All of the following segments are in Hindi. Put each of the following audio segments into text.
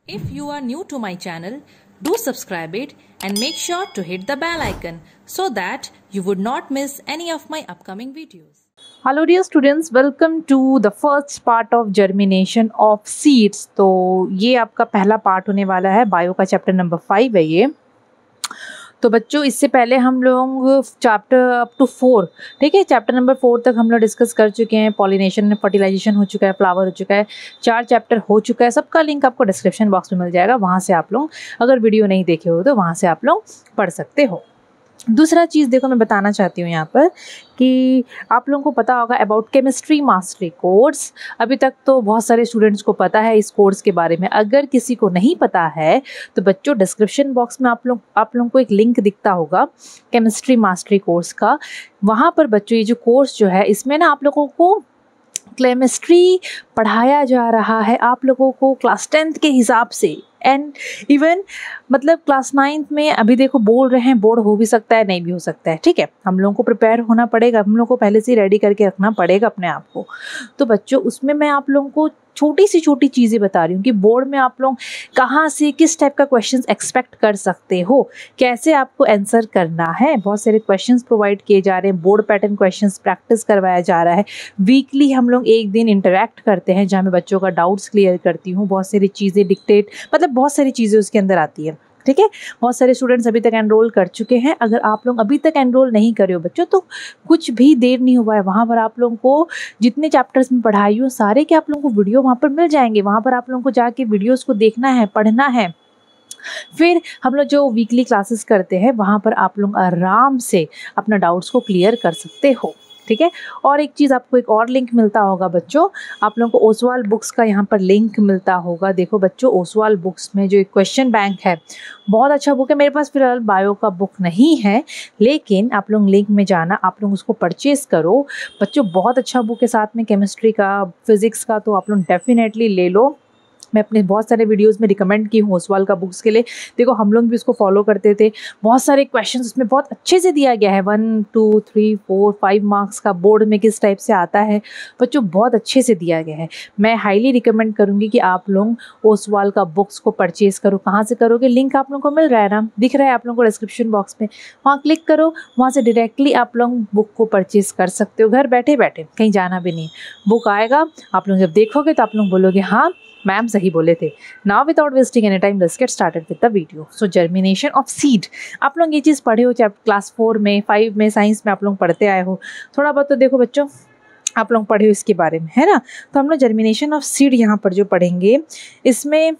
If you are new to my channel, do subscribe it and make sure to hit the bell icon so that you would not miss any of my upcoming videos. Hello dear students, welcome to the first part of germination of seeds। तो ये आपका पहला पार्ट होने वाला है, बायो का चैप्टर नंबर 5 है ये। तो बच्चों इससे पहले हम लोग चैप्टर अप टू 4, ठीक है, चैप्टर नंबर 4 तक हम लोग डिस्कस कर चुके हैं। पॉलिनेशन, फर्टिलाइजेशन हो चुका है, फ्लावर हो चुका है, 4 चैप्टर हो चुका है। सबका लिंक आपको डिस्क्रिप्शन बॉक्स में मिल जाएगा, वहाँ से आप लोग अगर वीडियो नहीं देखे हो तो वहाँ से आप लोग पढ़ सकते हो। दूसरा चीज़ देखो मैं बताना चाहती हूँ यहाँ पर कि आप लोगों को पता होगा अबाउट केमिस्ट्री मास्टरी कोर्स। अभी तक तो बहुत सारे स्टूडेंट्स को पता है इस कोर्स के बारे में। अगर किसी को नहीं पता है तो बच्चों डिस्क्रिप्शन बॉक्स में आप लोगों को एक लिंक दिखता होगा केमिस्ट्री मास्टरी कोर्स का। वहाँ पर बच्चों ये जो कोर्स जो है इसमें ना आप लोगों को केमिस्ट्री पढ़ाया जा रहा है आप लोगों को क्लास 10th के हिसाब से। एंड इवन मतलब क्लास 9th में अभी देखो बोल रहे हैं, बोर्ड हो भी सकता है नहीं भी हो सकता है, ठीक है। हम लोगों को प्रिपेयर होना पड़ेगा, हम लोगों को पहले से रेडी करके रखना पड़ेगा अपने आप को। तो बच्चों उसमें मैं आप लोगों को छोटी सी छोटी चीज़ें बता रही हूँ कि बोर्ड में आप लोग कहाँ से किस टाइप का क्वेश्चंस एक्सपेक्ट कर सकते हो, कैसे आपको आंसर करना है। बहुत सारे क्वेश्चंस प्रोवाइड किए जा रहे हैं, बोर्ड पैटर्न क्वेश्चंस प्रैक्टिस करवाया जा रहा है। वीकली हम लोग एक दिन इंटरेक्ट करते हैं जहाँ मैं बच्चों का डाउट्स क्लियर करती हूँ। बहुत सारी चीज़ें डिक्टेट मतलब बहुत सारी चीज़ें उसके अंदर आती है, ठीक है। बहुत सारे स्टूडेंट्स अभी तक एनरोल कर चुके हैं। अगर आप लोग अभी तक एनरोल नहीं करे हो बच्चों तो कुछ भी देर नहीं हुआ है। वहाँ पर आप लोगों को जितने चैप्टर्स में पढ़ाई हो सारे के आप लोगों को वीडियो वहाँ पर मिल जाएंगे। वहाँ पर आप लोगों को जाके वीडियोस को देखना है, पढ़ना है। फिर हम लोग जो वीकली क्लासेस करते हैं वहाँ पर आप लोग आराम से अपना डाउट्स को क्लियर कर सकते हो, ठीक है। और एक चीज़ आपको एक और लिंक मिलता होगा बच्चों, आप लोगों को ओसवाल बुक्स का यहाँ पर लिंक मिलता होगा। देखो बच्चों ओसवाल बुक्स में जो एक क्वेश्चन बैंक है बहुत अच्छा बुक है। मेरे पास फिलहाल बायो का बुक नहीं है, लेकिन आप लोग लिंक में जाना, आप लोग उसको परचेज़ करो बच्चों। बहुत अच्छा बुक है, साथ में केमिस्ट्री का, फिज़िक्स का, तो आप लोग डेफिनेटली ले लो। मैं अपने बहुत सारे वीडियोस में रिकमेंड की हूँ ओसवाल का बुक्स के लिए। देखो हम लोग भी उसको फॉलो करते थे। बहुत सारे क्वेश्चंस उसमें बहुत अच्छे से दिया गया है, 1 2 3 4 5 मार्क्स का बोर्ड में किस टाइप से आता है बच्चों, बहुत अच्छे से दिया गया है। मैं हाईली रिकमेंड करूँगी कि आप लोग ओसवाल का बुक्स को परचेज़ करो। कहाँ से करोगे, लिंक आप लोगों को मिल रहा है ना, दिख रहा है आप लोगों को डिस्क्रिप्शन बॉक्स में, वहाँ क्लिक करो, वहाँ से डायरेक्टली आप लोग बुक को परचेज़ कर सकते हो घर बैठे बैठे, कहीं जाना भी नहीं। बुक आएगा, आप लोग जब देखोगे तो आप लोग बोलोगे हाँ मैम सही बोले थे। Now without wasting any time let's get started with the video. So germination of seed, आप लोग ये चीज़ पढ़े हो चाहे क्लास 4 में, 5 में, साइंस में आप लोग पढ़ते आए हो थोड़ा बहुत, तो देखो बच्चों आप लोग पढ़े हो इसके बारे में, है ना। तो हम लोग जर्मिनेशन ऑफ सीड यहाँ पर जो पढ़ेंगे इसमें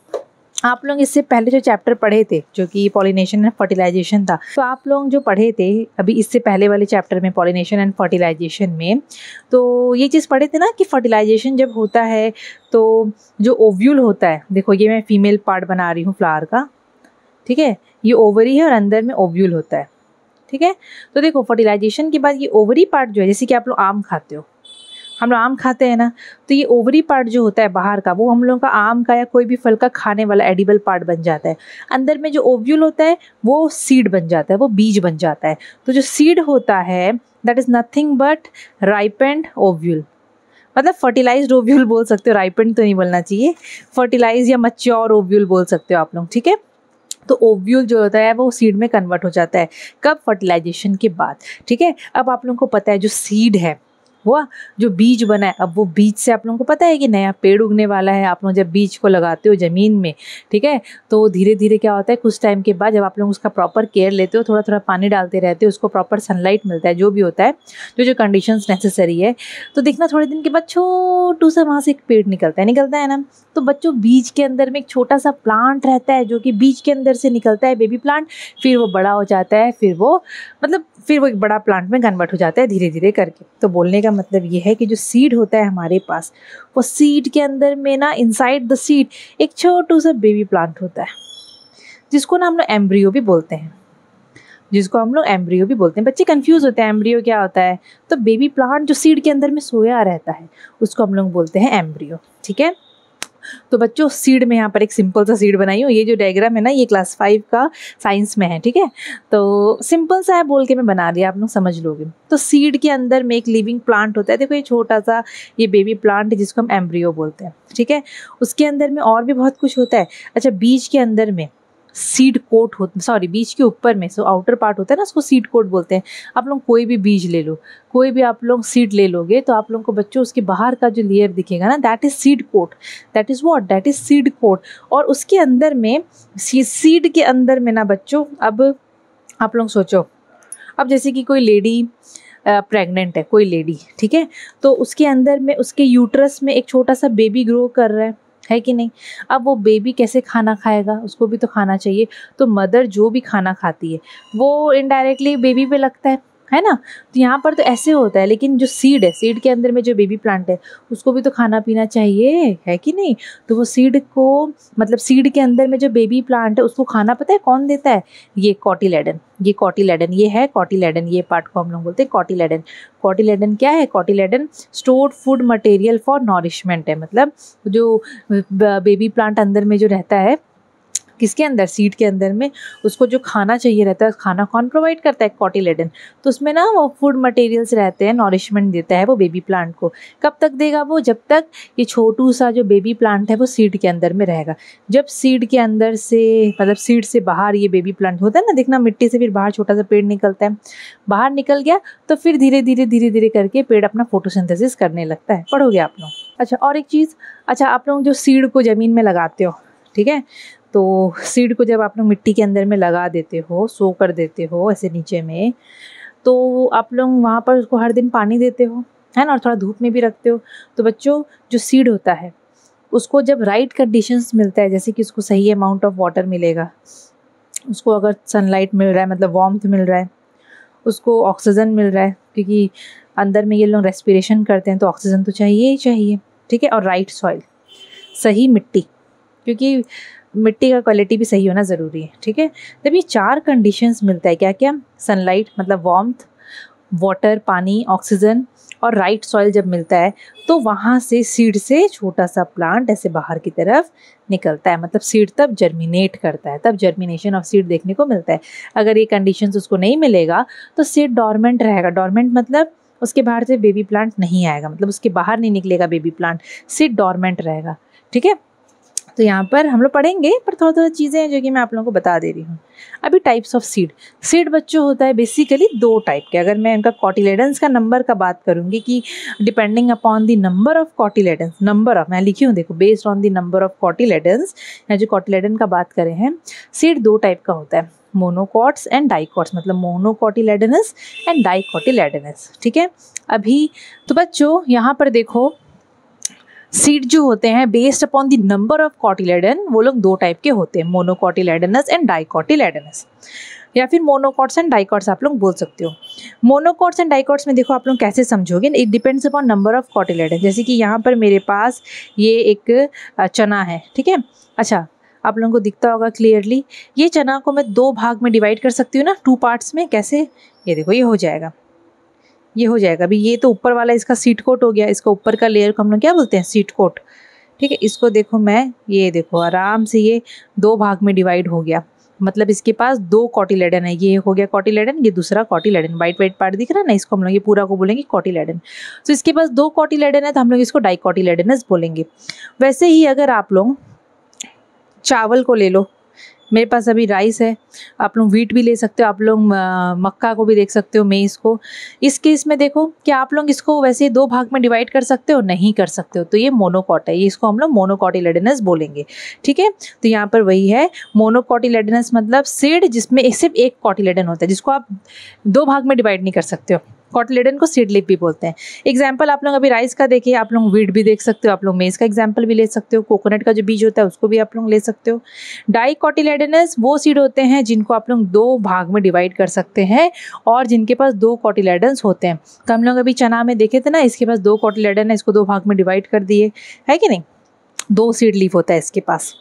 आप लोग इससे पहले जो चैप्टर पढ़े थे जो कि पॉलिनेशन एंड फर्टिलाइजेशन था, तो आप लोग जो पढ़े थे अभी इससे पहले वाले चैप्टर में पॉलिनेशन एंड फर्टिलाइजेशन में, तो ये चीज़ पढ़े थे ना कि फर्टिलाइजेशन जब होता है तो जो ओव्यूल होता है, देखो ये मैं फीमेल पार्ट बना रही हूँ फ्लावर का, ठीक है, ये ओवरी है और अंदर में ओव्यूल होता है, ठीक है। तो देखो फर्टिलाइजेशन के बाद ये ओवरी पार्ट जो है, जैसे कि आप लोग आम खाते हो, हम लोग आम खाते हैं ना, तो ये ओवरी पार्ट जो होता है बाहर का वो हम लोगों का आम का या कोई भी फल का खाने वाला एडिबल पार्ट बन जाता है। अंदर में जो ओव्यूल होता है वो सीड बन जाता है, वो बीज बन जाता है। तो जो सीड होता है that is nothing but ripened ovule, मतलब फर्टिलाइज्ड ओव्यूल बोल सकते हो, राइपेंड तो नहीं बोलना चाहिए, फर्टिलाइज या मच्योर ओव्यूल बोल सकते हो आप लोग, ठीक है। तो ओव्यूल जो होता है वो सीड में कन्वर्ट हो जाता है, कब, फर्टिलाइजेशन के बाद, ठीक है। अब आप लोगों को पता है जो सीड है हुआ, जो बीज बना है, अब वो बीज से आप लोगों को पता है कि नया पेड़ उगने वाला है। आप लोग जब बीज को लगाते हो ज़मीन में, ठीक है, तो धीरे धीरे क्या होता है कुछ टाइम के बाद जब आप लोग उसका प्रॉपर केयर लेते हो, थोड़ा थोड़ा पानी डालते रहते हो, उसको प्रॉपर सनलाइट मिलता है, जो भी होता है जो कंडीशंस नेसेसरी है, तो देखना थोड़े दिन के बाद छोटू सा वहाँ से एक पेड़ निकलता है ना। तो बच्चों बीज के अंदर में एक छोटा सा प्लांट रहता है जो कि बीज के अंदर से निकलता है, बेबी प्लांट, फिर वो बड़ा हो जाता है, फिर वो एक बड़ा प्लांट में कन्वर्ट हो जाता है धीरे धीरे करके। तो बोलने का मतलब ये है कि जो सीड होता है हमारे पास, वो सीड के अंदर में ना इनसाइड द सीड एक छोटू सा बेबी प्लांट होता है जिसको ना हम लोग एम्ब्रियो भी बोलते हैं, बच्चे कंफ्यूज होते हैं एम्ब्रियो क्या होता है। तो बेबी प्लांट जो सीड के अंदर में सोया रहता है उसको हम लोग बोलते हैं एम्ब्रियो, ठीक है। तो बच्चों सीड में यहाँ पर एक सिंपल सा सीड बनाई हूँ। ये जो डायग्राम है ना, ये क्लास 5 का साइंस में है, ठीक है। तो सिंपल सा है बोल के मैं बना दिया, आप लोग समझ लोगे। तो सीड के अंदर में एक लिविंग प्लांट होता है। देखो ये छोटा सा ये बेबी प्लांट है जिसको हम एम्ब्रियो बोलते हैं, ठीक है। उसके अंदर में और भी बहुत कुछ होता है। अच्छा, बीज के अंदर में सीड कोट होता, सॉरी बीज के ऊपर में सो आउटर पार्ट होता है ना, उसको सीड कोट बोलते हैं। आप लोग कोई भी बीज ले लो, कोई भी आप लोग सीड ले लोगे तो आप लोगों को बच्चों उसके बाहर का जो लेयर दिखेगा ना, that is seed coat. That is what, that is seed coat. और उसके अंदर में सीड के अंदर में ना बच्चों, अब आप लोग सोचो, अब जैसे कि कोई लेडी प्रेग्नेंट है, कोई लेडी, ठीक है, तो उसके अंदर में उसके यूट्रस में एक छोटा सा बेबी ग्रो कर रहा है कि नहीं। अब वो बेबी कैसे खाना खाएगा, उसको भी तो खाना चाहिए। तो मदर जो भी खाना खाती है वो इनडायरेक्टली बेबी पे लगता है ना। तो यहाँ पर तो ऐसे होता है, लेकिन जो सीड है, सीड के अंदर में जो बेबी प्लांट है उसको भी तो खाना पीना चाहिए, है कि नहीं। तो वो सीड को, मतलब सीड के अंदर में जो बेबी प्लांट है उसको खाना पता है कौन देता है, ये कॉटिलेडन। ये कॉटिलेडन, ये है कॉटिलेडन, ये पार्ट को हम लोग बोलते हैं कॉटिलेडन। कॉटिलेडन क्या है, cotyledon stored food material for nourishment है। मतलब जो बेबी प्लांट अंदर में जो रहता है, किसके अंदर, सीड के अंदर में, उसको जो खाना चाहिए रहता है, खाना कौन प्रोवाइड करता है, कॉटिलेडन। तो उसमें ना वो फूड मटेरियल्स रहते हैं, नॉरिशमेंट देता है वो बेबी प्लांट को। कब तक देगा वो, जब तक ये छोटू सा जो बेबी प्लांट है वो सीड के अंदर में रहेगा। जब सीड के अंदर से, मतलब सीड से बाहर ये बेबी प्लांट होता है ना, देखना मिट्टी से फिर बाहर छोटा सा पेड़ निकलता है, बाहर निकल गया तो फिर धीरे धीरे करके पेड़ अपना फोटोसिंथेसिस करने लगता है। पढ़ोगे आप लोग। अच्छा, और एक चीज़, अच्छा आप लोग जो सीड को ज़मीन में लगाते हो, ठीक है, तो सीड को जब आप लोग मिट्टी के अंदर में लगा देते हो, सो कर देते हो ऐसे नीचे में, तो आप लोग वहाँ पर उसको हर दिन पानी देते हो, है ना, और थोड़ा धूप में भी रखते हो। तो बच्चों जो सीड होता है उसको जब राइट कंडीशंस मिलता है, जैसे कि उसको सही अमाउंट ऑफ वाटर मिलेगा, उसको अगर सनलाइट मिल रहा है, मतलब वार्मथ मिल रहा है, उसको ऑक्सीजन मिल रहा है, क्योंकि अंदर में ये लोग रेस्पिरेशन करते हैं तो ऑक्सीजन तो चाहिए ही चाहिए, ठीक है। और राइट सॉइल, सही मिट्टी, क्योंकि मिट्टी का क्वालिटी भी सही होना ज़रूरी है, ठीक है। जब ये 4 कंडीशंस मिलता है, क्या क्या, सनलाइट मतलब वार्मथ, वाटर पानी, ऑक्सीजन और राइट सॉइल जब मिलता है, तो वहाँ से सीड से छोटा सा प्लांट ऐसे बाहर की तरफ निकलता है। मतलब सीड तब जर्मिनेट करता है, तब जर्मिनेशन ऑफ सीड देखने को मिलता है। अगर ये कंडीशंस उसको नहीं मिलेगा तो सीड डॉर्मेंट रहेगा। डॉर्मेंट मतलब उसके बाहर से बेबी प्लांट नहीं आएगा, मतलब उसके बाहर नहीं निकलेगा बेबी प्लांट, सीड डॉर्मेंट रहेगा, ठीक है। तो यहाँ पर हम लोग पढ़ेंगे, पर थोड़ा चीज़ें हैं जो कि मैं आप लोगों को बता दे रही हूँ। अभी टाइप्स ऑफ सीड, सीड बच्चों होता है बेसिकली 2 टाइप के। अगर मैं इनका कॉटिलेडन्स का नंबर का बात करूँगी कि depending upon the number of cotyledons, number of, मैं लिखी हूँ देखो, based on the number of cotyledons, या जो कॉटिलेडन का बात करें हैं, सीड 2 टाइप का होता है, मोनोकॉट्स एंड डाइकॉट्स, मतलब मोनोकॉटिलेडनस एंड डाइकॉटिलेडनस, ठीक है। अभी तो बच्चों यहाँ पर देखो, सीड जो होते हैं based upon the number of cotyledon, वो लोग 2 टाइप के होते हैं, मोनोकॉटिलेडनस एंड डाइकॉटिलेडनस, या फिर मोनोकॉट्स एंड डाइकॉट्स आप लोग बोल सकते हो। मोनोकॉट्स एंड डाइकॉट्स में देखो आप लोग कैसे समझोगे, it depends upon number of cotyledon. जैसे कि यहाँ पर मेरे पास ये एक चना है, ठीक है। अच्छा, आप लोगों को दिखता होगा क्लियरली, ये चना को मैं 2 भाग में डिवाइड कर सकती हूँ ना, 2 पार्ट्स में। कैसे, ये देखो, ये हो जाएगा, ये हो जाएगा। अभी ये तो ऊपर वाला इसका सीड कोट हो गया, इसका ऊपर का लेयर को हम लोग क्या बोलते हैं, सीड कोट, ठीक है। इसको देखो, मैं ये देखो आराम से ये 2 भाग में डिवाइड हो गया, मतलब इसके पास 2 कॉटिलेडन है। ये हो गया कॉटिलेडन, ये दूसरा कॉटिलेडन, वाइट वाइट पार्ट दिख रहा है ना, इसको हम लोग ये पूरा को बोलेंगे कॉटिलेडन। तो इसके पास 2 कॉटिलेडन है तो हम लोग इसको डाइकॉटिलेडनस बोलेंगे। वैसे ही अगर आप लोग चावल को ले लो, मेरे पास अभी राइस है, आप लोग व्हीट भी ले सकते हो, आप लोग मक्का को भी देख सकते हो, मेज़ को। इस केस में देखो कि आप लोग इसको वैसे 2 भाग में डिवाइड कर सकते हो, नहीं कर सकते हो, तो ये मोनोकॉट है, ये इसको हम लोग मोनोकॉटिलेडनस बोलेंगे, ठीक है। तो यहाँ पर वही है, मोनोकॉटिलेडनस मतलब सीड जिसमें सिर्फ एक कॉटिलेडन होता है, जिसको आप 2 भाग में डिवाइड नहीं कर सकते हो। कॉटिलेडन को सीड लीफ भी बोलते हैं। एग्जाम्पल आप लोग अभी राइस का देखिए, आप लोग व्हीट भी देख सकते हो, आप लोग मेज़ का एग्जाम्पल भी ले सकते हो, कोकोनट का जो बीज होता है उसको भी आप लोग ले सकते हो। डाइकॉटिलेडनस वो सीड होते हैं जिनको आप लोग 2 भाग में डिवाइड कर सकते हैं और जिनके पास 2 कॉटिलेडन्स होते हैं। तो हम लोग अभी चना में देखे थे ना, इसके पास 2 कॉटिलेडन है, इसको 2 भाग में डिवाइड कर दिए, है कि नहीं, 2 सीड लीफ होता है इसके पास।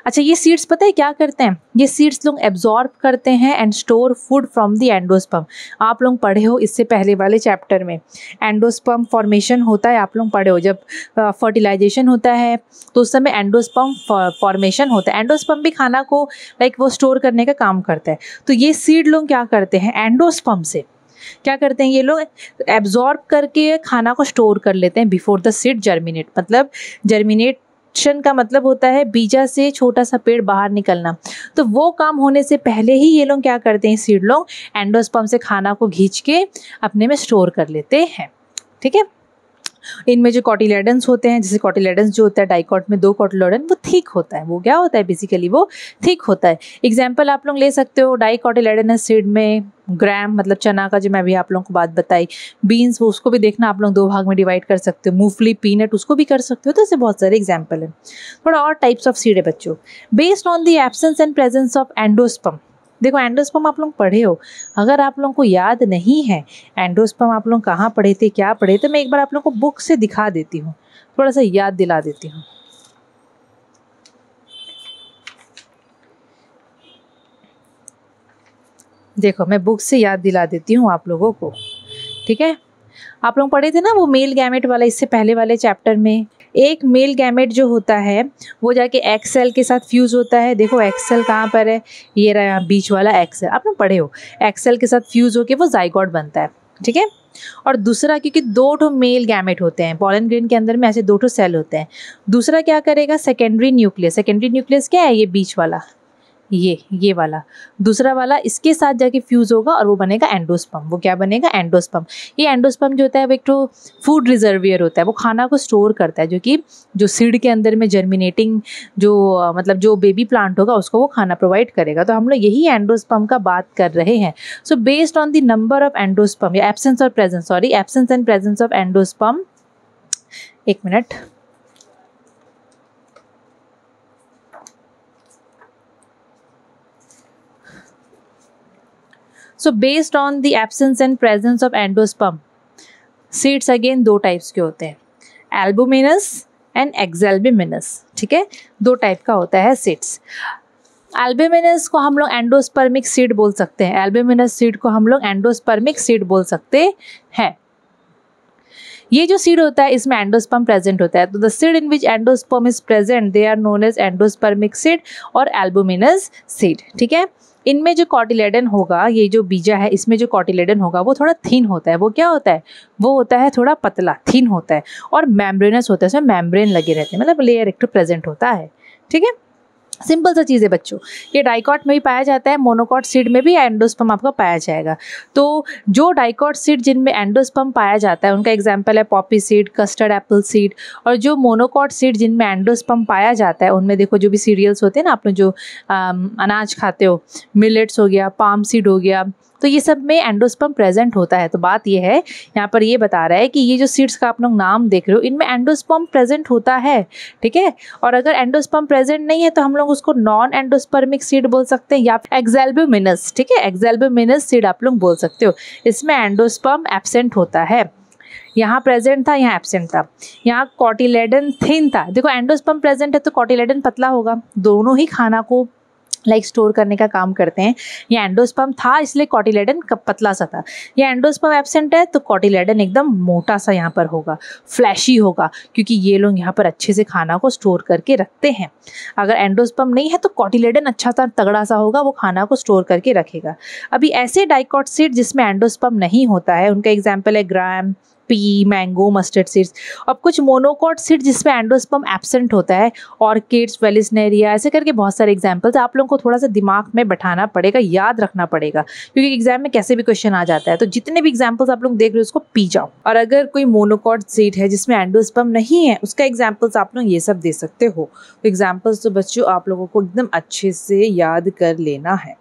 अच्छा, ये सीड्स पता है क्या करते हैं? ये सीड्स लोग एब्जॉर्ब करते हैं and store food from the endosperm. आप लोग पढ़े हो इससे पहले वाले चैप्टर में, एंडोस्पर्म फॉर्मेशन होता है, आप लोग पढ़े हो जब फर्टिलाइजेशन होता है तो उस समय एंडोस्पर्म फॉर्मेशन होता है। एंडोस्पर्म भी खाना को लाइक वो स्टोर करने का काम करता है। तो ये सीड लोग क्या करते हैं, एंडोस्पर्म से क्या करते हैं, ये लोग एब्जॉर्ब करके खाना को स्टोर कर लेते हैं बिफोर द सीड जर्मिनेट। मतलब जर्मिनेशन का मतलब होता है बीजा से छोटा सा पेड़ बाहर निकलना। तो वो काम होने से पहले ही ये लोग क्या करते हैं, सीड लोग एंडोस्पर्म से खाना को खींच के अपने में स्टोर कर लेते हैं। ठीक है, इनमें जो कॉटिलेडन्स होते हैं, जैसे कॉटिलेडन्स जो होता है डाइकॉट में 2 कॉटिलेडन, वो थिक होता है। वो क्या होता है बेसिकली, वो थिक होता है। एग्जाम्पल आप लोग ले सकते हो डाइकॉटिलेडनस सीड में ग्राम, मतलब चना का जो मैं अभी आप लोगों को बात बताई, बीन्स वो उसको भी देखना आप लोग 2 भाग में डिवाइड कर सकते हो, मूंगफली पीनट उसको भी कर सकते हो। तो ऐसे बहुत सारे एग्जाम्पल हैं। थोड़ा और टाइप्स ऑफ सीड है बच्चों, based on the absence and presence of endosperm. देखो एंडोस्पर्म आप लोग पढ़े हो, अगर आप लोगों को याद नहीं है एंडोस्पर्म आप लोग कहाँ पढ़े थे, क्या पढ़े थे, मैं एक बार आप लोगों को बुक से दिखा देती हूँ, थोड़ा सा याद दिला देती हूँ। देखो मैं बुक से याद दिला देती हूँ आप लोगों को। ठीक है, आप लोग पढ़े थे ना वो मेल गैमेट वाला, इससे पहले वाले चैप्टर में। एक मेल गैमेट जो होता है वो जाके एक्स सेल के साथ फ्यूज़ होता है। देखो एक्स सेल कहाँ पर है, ये रहा यहाँ बीच वाला एक्स सेल, आप लोग पढ़े हो। एक्स सेल के साथ फ्यूज़ होके वो जाइगोट बनता है। ठीक है, और दूसरा क्योंकि 2 मेल गैमेट होते हैं, पॉलन ग्रेन के अंदर में ऐसे 2 सेल होते हैं। दूसरा क्या करेगा, सेकेंडरी न्यूक्लियस। सेकेंडरी न्यूक्लियस क्या है, ये बीच वाला, ये वाला दूसरा वाला इसके साथ जाके फ्यूज़ होगा और वो बनेगा एंडोस्पर्म। वो क्या बनेगा, एंडोस्पर्म। ये एंडोस्पर्म जो होता है वो एक तो फूड रिजर्वियर होता है, वो खाना को स्टोर करता है, जो कि जो सीड के अंदर में जर्मिनेटिंग जो मतलब जो बेबी प्लांट होगा उसको वो खाना प्रोवाइड करेगा। तो हम लोग यही एंडोस्पर्म का बात कर रहे हैं। So based on the number of endosperm या एब्सेंस और presence, sorry absence and presence of endosperm, एक minute, So based on the absence and presence of endosperm, seeds again 2 types के होते हैं, albuminous and exalbuminous। ठीक है, 2 टाइप का होता है सीड्स। एल्ब्यूमिनस को हम लोग एंडोस्पर्मिक सीड बोल सकते हैं, एल्ब्यूमिनस सीड को हम लोग एंडोस्पर्मिक सीड बोल सकते हैं। ये जो सीड होता है इसमें एंडोस्पर्म प्रेजेंट होता है। तो the seed in which endosperm is present they are known as endospermic seed और एल्ब्यूमिनस सीड। ठीक है, इनमें जो कॉटिलेडन होगा, ये जो बीजा है इसमें जो कॉटिलेडन होगा वो थोड़ा थिन होता है। वो क्या होता है, वो होता है थोड़ा पतला, थिन होता है और मेम्ब्रेनस होता है, इसमें मेम्ब्रेन लगे रहते हैं, मतलब लेयर एक प्रेजेंट होता है। ठीक है, सिंपल सा चीज़ है बच्चों। ये डाइकॉट में भी पाया जाता है, मोनोकॉट सीड में भी एंडोस्पर्म आपका पाया जाएगा। तो जो डाइकॉट सीड जिनमें एंडोस्पर्म पाया जाता है उनका एग्जांपल है Poppy seed, custard Apple seed. और जो मोनोकॉट सीड जिनमें एंडोस्पर्म पाया जाता है उनमें देखो जो भी सीरियल्स होते हैं ना, आप लोग जो अनाज खाते हो, मिलेट्स हो गया, पाम सीड हो गया, तो ये सब में एंडोस्पर्म प्रेजेंट होता है। तो बात ये है, यहाँ पर ये बता रहा है कि ये जो सीड्स का आप लोग नाम देख रहे हो इनमें एंडोस्पर्म प्रेजेंट होता है। ठीक है, और अगर एंडोस्पर्म प्रेजेंट नहीं है तो हम लोग उसको नॉन एंडोस्पर्मिक सीड बोल सकते हैं या एक्सैल्ब्यूमिनस। ठीक है, एक्सैल्ब्यूमिनस सीड आप लोग बोल सकते हो। इसमें एंडोस्पर्म एब्सेंट होता है, यहाँ प्रेजेंट था, यहाँ एब्सेंट था। यहाँ कॉटिलेडन थिन था, देखो एंडोस्पर्म प्रेजेंट है तो कॉटिलेडन पतला होगा, दोनों ही खाना को स्टोर करने का काम करते हैं। ये एंडोस्पर्म था इसलिए कॉटिलेडन पतला सा था, ये एंडोस्पर्म एब्सेंट है तो कॉटिलेडन एकदम मोटा सा यहाँ पर होगा, फ्लैशी होगा, क्योंकि ये लोग यहाँ पर अच्छे से खाना को स्टोर करके रखते हैं। अगर एंडोस्पर्म नहीं है तो कॉटिलेडन अच्छा सा तगड़ा सा होगा, वो खाना को स्टोर करके रखेगा। अभी ऐसे डाइकॉट सीड जिसमें एंडोस्पर्म नहीं होता है उनका एग्जाम्पल है ग्राम, पी, मैंगो, मस्टर्ड सीड्स। अब कुछ मोनोकॉट सीड जिसमें एंडोस्पर्म एब्सेंट होता है, ऑर्किड्स, वेलिस्नेरिया, ऐसे करके बहुत सारे एग्जाम्पल्स आप लोगों को थोड़ा सा दिमाग में बैठाना पड़ेगा, याद रखना पड़ेगा, क्योंकि एग्जाम में कैसे भी क्वेश्चन आ जाता है। तो जितने भी एग्जाम्पल्स आप लोग देख रहे हो उसको पी जाओ। और अगर कोई मोनोकॉट सीड है जिसमें एंडोस्पर्म नहीं है उसका एग्जाम्पल्स आप लोग ये सब दे सकते हो। तो एग्जाम्पल्स तो बच्चों आप लोगों को एकदम अच्छे से याद कर लेना है।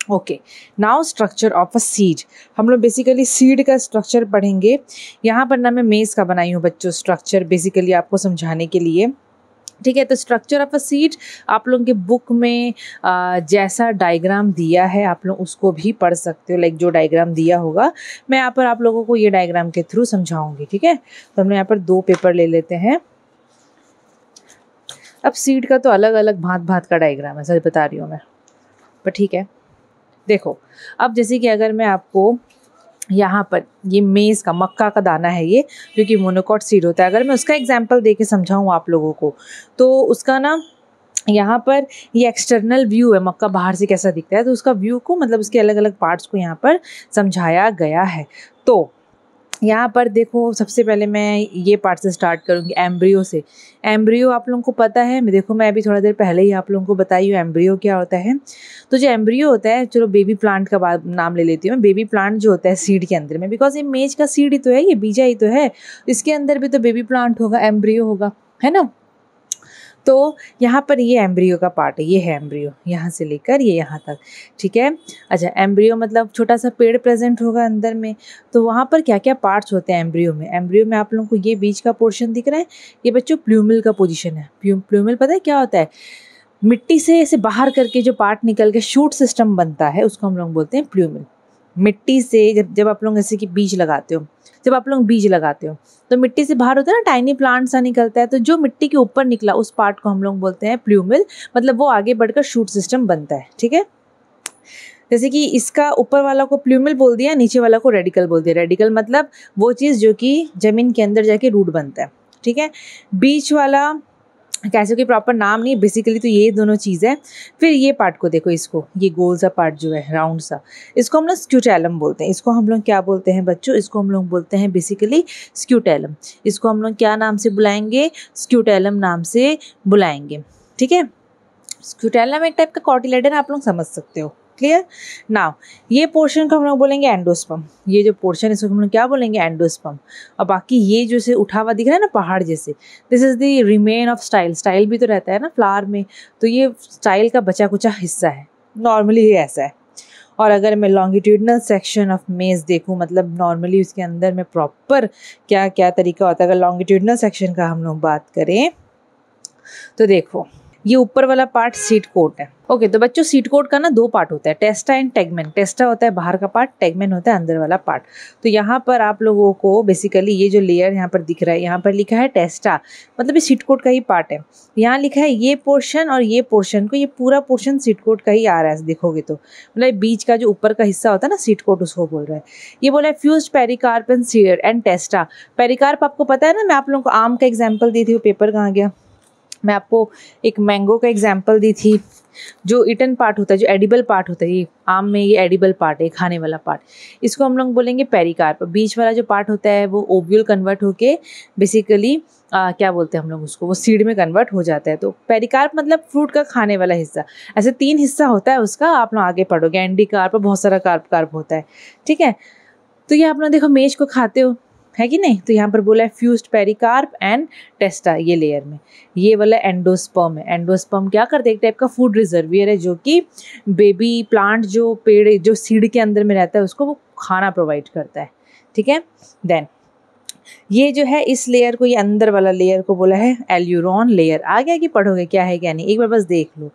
Okay, now structure of a seed. हम लोग बेसिकली सीड का स्ट्रक्चर पढ़ेंगे। यहाँ पर ना मैं मेज़ का बनाई हूँ बच्चों स्ट्रक्चर, बेसिकली आपको समझाने के लिए। ठीक है, तो स्ट्रक्चर ऑफ अ सीड आप लोगों के बुक में जैसा डायग्राम दिया है आप लोग उसको भी पढ़ सकते हो। लाइक जो डायग्राम दिया होगा मैं यहाँ पर आप लोगों को ये डायग्राम के थ्रू समझाऊंगी। ठीक है, तो हम लोग यहाँ पर 2 पेपर ले लेते हैं। अब सीड का तो अलग अलग भांत भांत का डायग्राम है, सच बता रही हूँ मैं, पर ठीक है। देखो अब जैसे कि अगर मैं आपको यहाँ पर ये मेज़ का मक्का का दाना है ये, जो कि मोनोकॉट सीड होता है, अगर मैं उसका एग्जाम्पल दे के समझाऊँ आप लोगों को, तो उसका ना यहाँ पर ये एक्सटर्नल व्यू है, मक्का बाहर से कैसा दिखता है, तो उसका व्यू को मतलब उसके अलग अलग पार्ट्स को यहाँ पर समझाया गया है। तो यहाँ पर देखो सबसे पहले मैं ये पार्ट से स्टार्ट करूँगी, एम्ब्रियो से। एम्ब्रियो आप लोगों को पता है, देखो मैं अभी थोड़ा देर पहले ही आप लोगों को बताई हूँ एम्ब्रियो क्या होता है। तो जो एम्ब्रियो होता है, चलो बेबी प्लांट का नाम ले लेती हूँ मैं। बेबी प्लांट जो होता है सीड के अंदर में, बिकॉज ये मेज का सीड ही तो है, ये बीजा ही तो है, इसके अंदर भी तो बेबी प्लांट होगा, एम्ब्रियो होगा, है ना। तो यहाँ पर ये एम्ब्रियो का पार्ट है, ये है एम्ब्रियो, यहाँ से लेकर ये यहाँ तक, ठीक है। अच्छा, एम्ब्रियो मतलब छोटा सा पेड़ प्रेजेंट होगा अंदर में। तो वहाँ पर क्या क्या पार्ट्स होते हैं एम्ब्रियो में? एम्ब्रियो में आप लोगों को ये बीच का पोर्शन दिख रहा है, ये बच्चों प्लूमिल का पोजीशन है। प्लूमिल पता है क्या होता है? मिट्टी से ऐसे बाहर करके जो पार्ट निकल के शूट सिस्टम बनता है, उसको हम लोग बोलते हैं प्लूमिल। मिट्टी से जब आप लोग जैसे कि बीज लगाते हो, जब आप लोग बीज लगाते हो तो मिट्टी से बाहर होता है ना, टाइनी प्लांट सा निकलता है, तो जो मिट्टी के ऊपर निकला उस पार्ट को हम लोग बोलते हैं प्लूमिल, मतलब वो आगे बढ़कर शूट सिस्टम बनता है, ठीक है। जैसे कि इसका ऊपर वाला को प्लूमिल बोल दिया, नीचे वाला को रेडिकल बोल दिया। रेडिकल मतलब वो चीज़ जो कि ज़मीन के अंदर जाके रूट बनता है, ठीक है। बीच वाला कैसे कोई प्रॉपर नाम नहीं, बेसिकली तो ये दोनों चीज़ है। फिर ये पार्ट को देखो, इसको, ये गोल सा पार्ट जो है राउंड सा, इसको हम लोग स्क्यूटेलम बोलते हैं। इसको हम लोग क्या बोलते हैं बच्चों? इसको हम लोग बोलते हैं बेसिकली स्क्यूटेलम। इसको हम लोग क्या नाम से बुलाएंगे? स्क्यूटेलम नाम से बुलाएंगे, ठीक है। स्क्यूटेलम एक टाइप का कॉटिलेडन, आप लोग समझ सकते हो, क्लियर। नाउ ये पोर्शन को हम लोग बोलेंगे एंडोस्पर्म। ये जो पोर्शन है इसको हम लोग क्या बोलेंगे? एंडोस्पर्म। और बाकी ये जो से उठा हुआ दिख रहा है ना पहाड़ जैसे, this is the remain of style. Style भी तो रहता है ना फ्लावर में, तो ये स्टाइल का बचा कुचा हिस्सा है, नॉर्मली ये ऐसा है। और अगर मैं लॉन्गिट्यूडनल सेक्शन ऑफ मेज देखूँ, मतलब नॉर्मली उसके अंदर में प्रॉपर क्या क्या तरीका होता है, अगर लॉन्गिट्यूडनल सेक्शन का हम लोग बात करें तो देखो ये ऊपर वाला पार्ट सीड कोट है। ओके, तो बच्चों सीड कोट का ना दो पार्ट होता है, टेस्टा एंड टेगमेन। टेस्टा होता है बाहर का पार्ट, टेगमेन होता है अंदर वाला पार्ट। तो यहाँ पर आप लोगों को बेसिकली ये जो लेयर यहाँ पर दिख रहा है, यहाँ पर लिखा है टेस्टा, मतलब ये सीड कोट का ही पार्ट है। यहाँ लिखा है ये पोर्शन और ये पोर्शन को, ये पूरा पोर्शन सीड कोट का ही आ रहा है, देखोगे तो मतलब बीच का जो ऊपर का हिस्सा होता है ना सीड कोट, उसको बोल रहा है। ये बोला है fused pericarp and seed and टेस्टा। Pericarp आपको पता है ना, मैं आप लोगों को आम का एग्जाम्पल दी थी, वो पेपर कहाँ गया? मैं आपको एक मैंगो का एग्जाम्पल दी थी, जो इटन पार्ट होता है, जो एडिबल पार्ट होता है, ये आम में ये एडिबल पार्ट है, खाने वाला पार्ट, इसको हम लोग बोलेंगे पेरिकार्प। बीच वाला जो पार्ट होता है वो ओव्यूल कन्वर्ट होके बेसिकली क्या बोलते हैं हम लोग उसको, वो सीड में कन्वर्ट हो जाता है। तो पेरिकार्प मतलब फ्रूट का खाने वाला हिस्सा। ऐसे 3 हिस्सा होता है उसका, आप लोग आगे पढ़ोगे, एंडीकार्प, बहुत सारा कार्प होता है, ठीक है। तो ये आप लोग देखो मेज को खाते हो, है कि नहीं? तो यहाँ पर बोला है फ्यूज्ड पेरिकार्प एंड टेस्टा, ये लेयर में। ये वाला एंडोस्पर्म है। एंडोस्पर्म क्या करते हैं? एक टाइप का फूड रिजर्वियर है, जो कि बेबी प्लांट जो पेड़ जो सीड के अंदर में रहता है उसको वो खाना प्रोवाइड करता है, ठीक है। देन ये जो है इस लेयर को, ये अंदर वाला लेयर को बोला है एल्यूरोन लेयर। आगे आगे पढ़ोगे क्या है क्या नहीं, एक बार बस देख लो।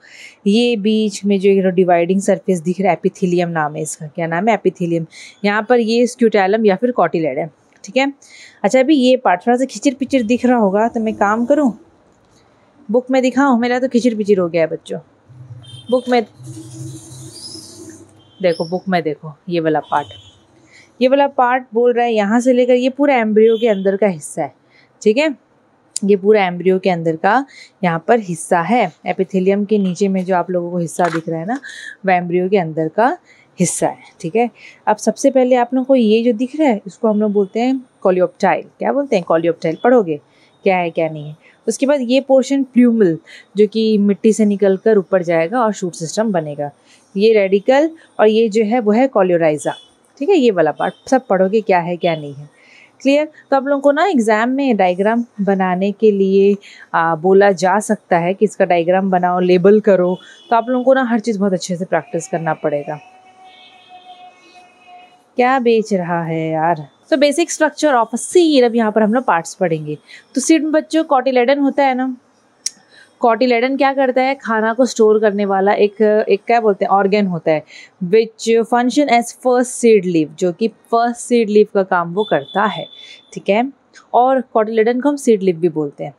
ये बीच में जो डिवाइडिंग सरफेस दिख रहा है, एपिथेलियम नाम है इसका। क्या नाम है? एपिथेलियम। यहाँ पर ये स्क्यूटेलम या फिर कॉटिलेडन, ठीक है। अच्छा, अभी ये पार्ट थोड़ा सा खिचिर पिचिर दिख रहा होगा, तो मैं काम करूं बुक में दिखाऊं? मेरा तो खिचिर पिचिर हो गया है बच्चों। बुक में देखो, बुक में देखो, ये वाला पार्ट बोल रहा है यहाँ से लेकर ये पूरा एम्ब्रियो के अंदर का हिस्सा है, ठीक है। ये पूरा एम्ब्रियो के अंदर का यहाँ पर हिस्सा है। एपिथेलियम के नीचे में जो आप लोगों को हिस्सा दिख रहा है ना, वह एम्ब्रियो के अंदर का हिस्सा है, ठीक है। अब सबसे पहले आप लोगों को ये जो दिख रहा है इसको हम लोग बोलते हैं कॉलियोप्टाइल। क्या बोलते हैं? कॉलियोप्टाइल। पढ़ोगे क्या है क्या नहीं है। उसके बाद ये पोर्शन प्लूमिल, जो कि मिट्टी से निकलकर ऊपर जाएगा और शूट सिस्टम बनेगा। ये रेडिकल, और ये जो है वो है कॉलियोराइजा, ठीक है। ये वाला पार्ट सब पढ़ोगे क्या है क्या नहीं है, क्लियर। तो आप लोगों को ना एग्जाम में डायग्राम बनाने के लिए बोला जा सकता है कि इसका डायग्राम बनाओ, लेबल करो, तो आप लोगों को ना हर चीज़ बहुत अच्छे से प्रैक्टिस करना पड़ेगा। क्या बेच रहा है यार। तो basic structure of a seed, अब यहाँ पर हम लोग पार्ट्स पढ़ेंगे। तो सीड में बच्चों कॉटिलेडन होता है ना। कॉटिलेडन क्या करता है? खाना को स्टोर करने वाला एक क्या बोलते हैं, ऑर्गन होता है, which function as first seed leave, जो कि फर्स्ट सीड लीव का काम वो करता है, ठीक है। और कॉटिलेडन को हम सीड लीव भी बोलते हैं।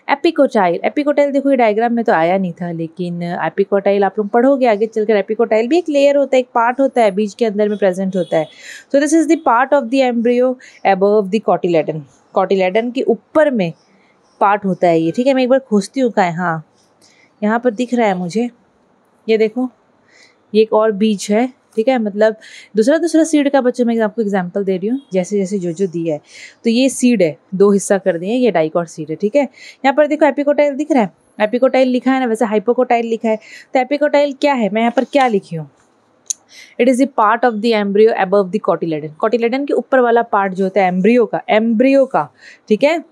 एपिकोटाइल, एपिकोटाइल देखो ये डायग्राम में तो आया नहीं था, लेकिन एपिकोटाइल आप लोग पढ़ोगे आगे चलकर। एपिकोटाइल भी एक लेयर होता है, एक पार्ट होता है, बीज के अंदर में प्रेजेंट होता है। So this is the part of the embryo above the cotyledon, cotyledon के ऊपर में पार्ट होता है ये, ठीक है। मैं एक बार खोजती हूँ कहाँ है, हाँ यहाँ पर दिख रहा है मुझे, ये देखो ये एक और बीज है, ठीक है। मतलब दूसरा सीड का बच्चों मैं आपको एग्जांपल दे रही हूँ, जैसे जैसे जो दिया है। तो ये सीड है, दो हिस्सा कर दिए, ये डाइकॉट सीड है, ठीक है। यहाँ पर देखो एपिकोटाइल दिख रहा है, एपिकोटाइल लिखा है ना, वैसे हाइपोकोटाइल लिखा है। तो एपिकोटाइल क्या है, मैं यहाँ पर क्या लिखी हूँ, it is the part of the embryo above the cotyledon, cotyledon के ऊपर वाला पार्ट जो होता है एम्ब्रियो का, ठीक है।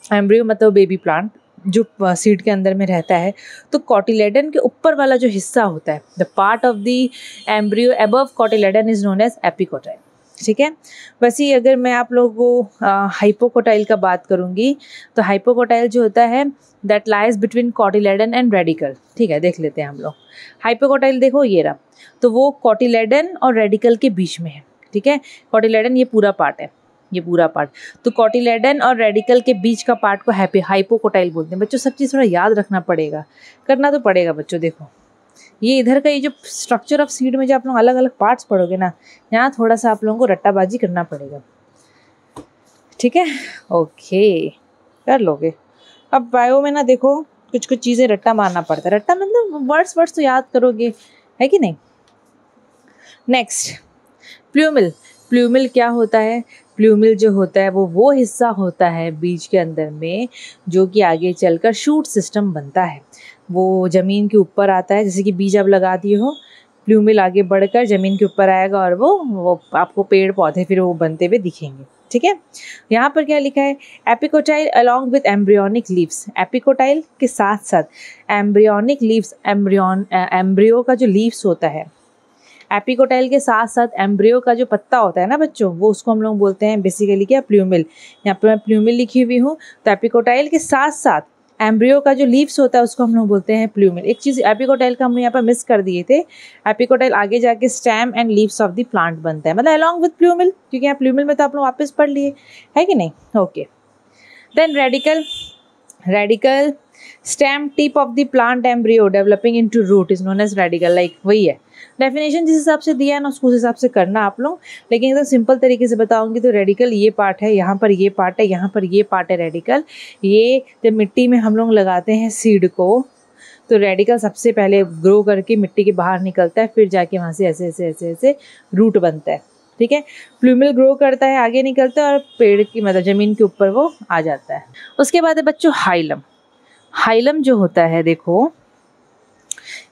एम्ब्रियो मतलब बेबी प्लांट जो सीड के अंदर में रहता है। तो कॉटिलेडन के ऊपर वाला जो हिस्सा होता है, the part of the embryo above cotyledon is known as epicotyl, ठीक है। बस ही अगर मैं आप लोगों को हाइपोकोटाइल का बात करूँगी, तो हाइपोकोटाइल जो होता है that lies between cotyledon and radical, ठीक है। देख लेते हैं हम लोग हाइपोकोटाइल, देखो ये रहा, तो वो कॉटिलेडन और रेडिकल के बीच में है, ठीक है। कॉटिलेडन ये पूरा पार्ट है, ये पूरा पार्ट, तो कॉटिलेडन और रेडिकल के बीच का पार्ट को हाइपोकोटाइल बोलते हैं। बच्चों सब चीज़ थोड़ा याद रखना पड़ेगा, करना तो पड़ेगा बच्चों। देखो ये इधर का ये जो स्ट्रक्चर ऑफ सीड में जो आप लोग अलग अलग पार्ट्स पढ़ोगे ना, यहाँ थोड़ा सा आप लोगों को रट्टाबाजी करना पड़ेगा, ठीक है। ओके कर लोगे। अब बायो में ना देखो कुछ कुछ चीज़ें रट्टा मारना पड़ता है, रट्टा मतलब वर्ड्स तो याद करोगे, है कि नहीं। नेक्स्ट प्लूमिल, प्लूमिल क्या होता है, प्लूमिल जो होता है वो हिस्सा होता है बीज के अंदर में जो कि आगे चलकर शूट सिस्टम बनता है। वो ज़मीन के ऊपर आता है, जैसे कि बीज आप लगा दिए हो, प्लूमिल आगे बढ़कर ज़मीन के ऊपर आएगा और वो आपको पेड़ पौधे फिर वो बनते हुए दिखेंगे, ठीक है। यहाँ पर क्या लिखा है, epicotyl along with embryonic leaves, epicotyl के साथ साथ एम्ब्रियोनिक लीव्स, एम्ब्रियो का जो लीव्स होता है, एपिकोटाइल के साथ साथ एम्ब्रियो का जो पत्ता होता है ना बच्चों, वो उसको हम लोग बोलते हैं बेसिकली क्या, प्लूमिल। यहाँ पर मैं प्लूमिल लिखी हुई हूँ, तो एपिकोटाइल के साथ साथ एम्ब्रियो का जो लीव्स होता है उसको हम लोग बोलते हैं प्लूमिल। एक चीज़ एपिकोटाइल का हम यहाँ पर मिस कर दिए थे, एपिकोटाइल आगे जाके stem and leaves of the plant बनता है, मतलब अलॉन्ग विथ प्लूमिल, क्योंकि यहाँ प्लूमिल में तो आप लोग वापस पढ़ लिए, है कि नहीं। Okay then radicle, radicle stem tip of the plant embryo developing into root is known as radicle. Like वही है डेफिनेशन जिस हिसाब से दिया है ना उसको उस हिसाब से करना आप लोग, लेकिन एकदम सिंपल तरीके से बताऊंगी तो रेडिकल ये पार्ट है, यहाँ पर ये पार्ट है, यहाँ पर ये पार्ट है रेडिकल। ये जब मिट्टी में हम लोग लगाते हैं सीड को, तो रेडिकल सबसे पहले ग्रो करके मिट्टी के बाहर निकलता है, फिर जाके वहाँ से ऐसे ऐसे ऐसे ऐसे रूट बनता है, ठीक है। प्लूमिल ग्रो करता है, आगे निकलता है और पेड़ की मतलब ज़मीन के ऊपर वो आ जाता है। उसके बाद है बच्चों हाइलम, हाइलम जो होता है देखो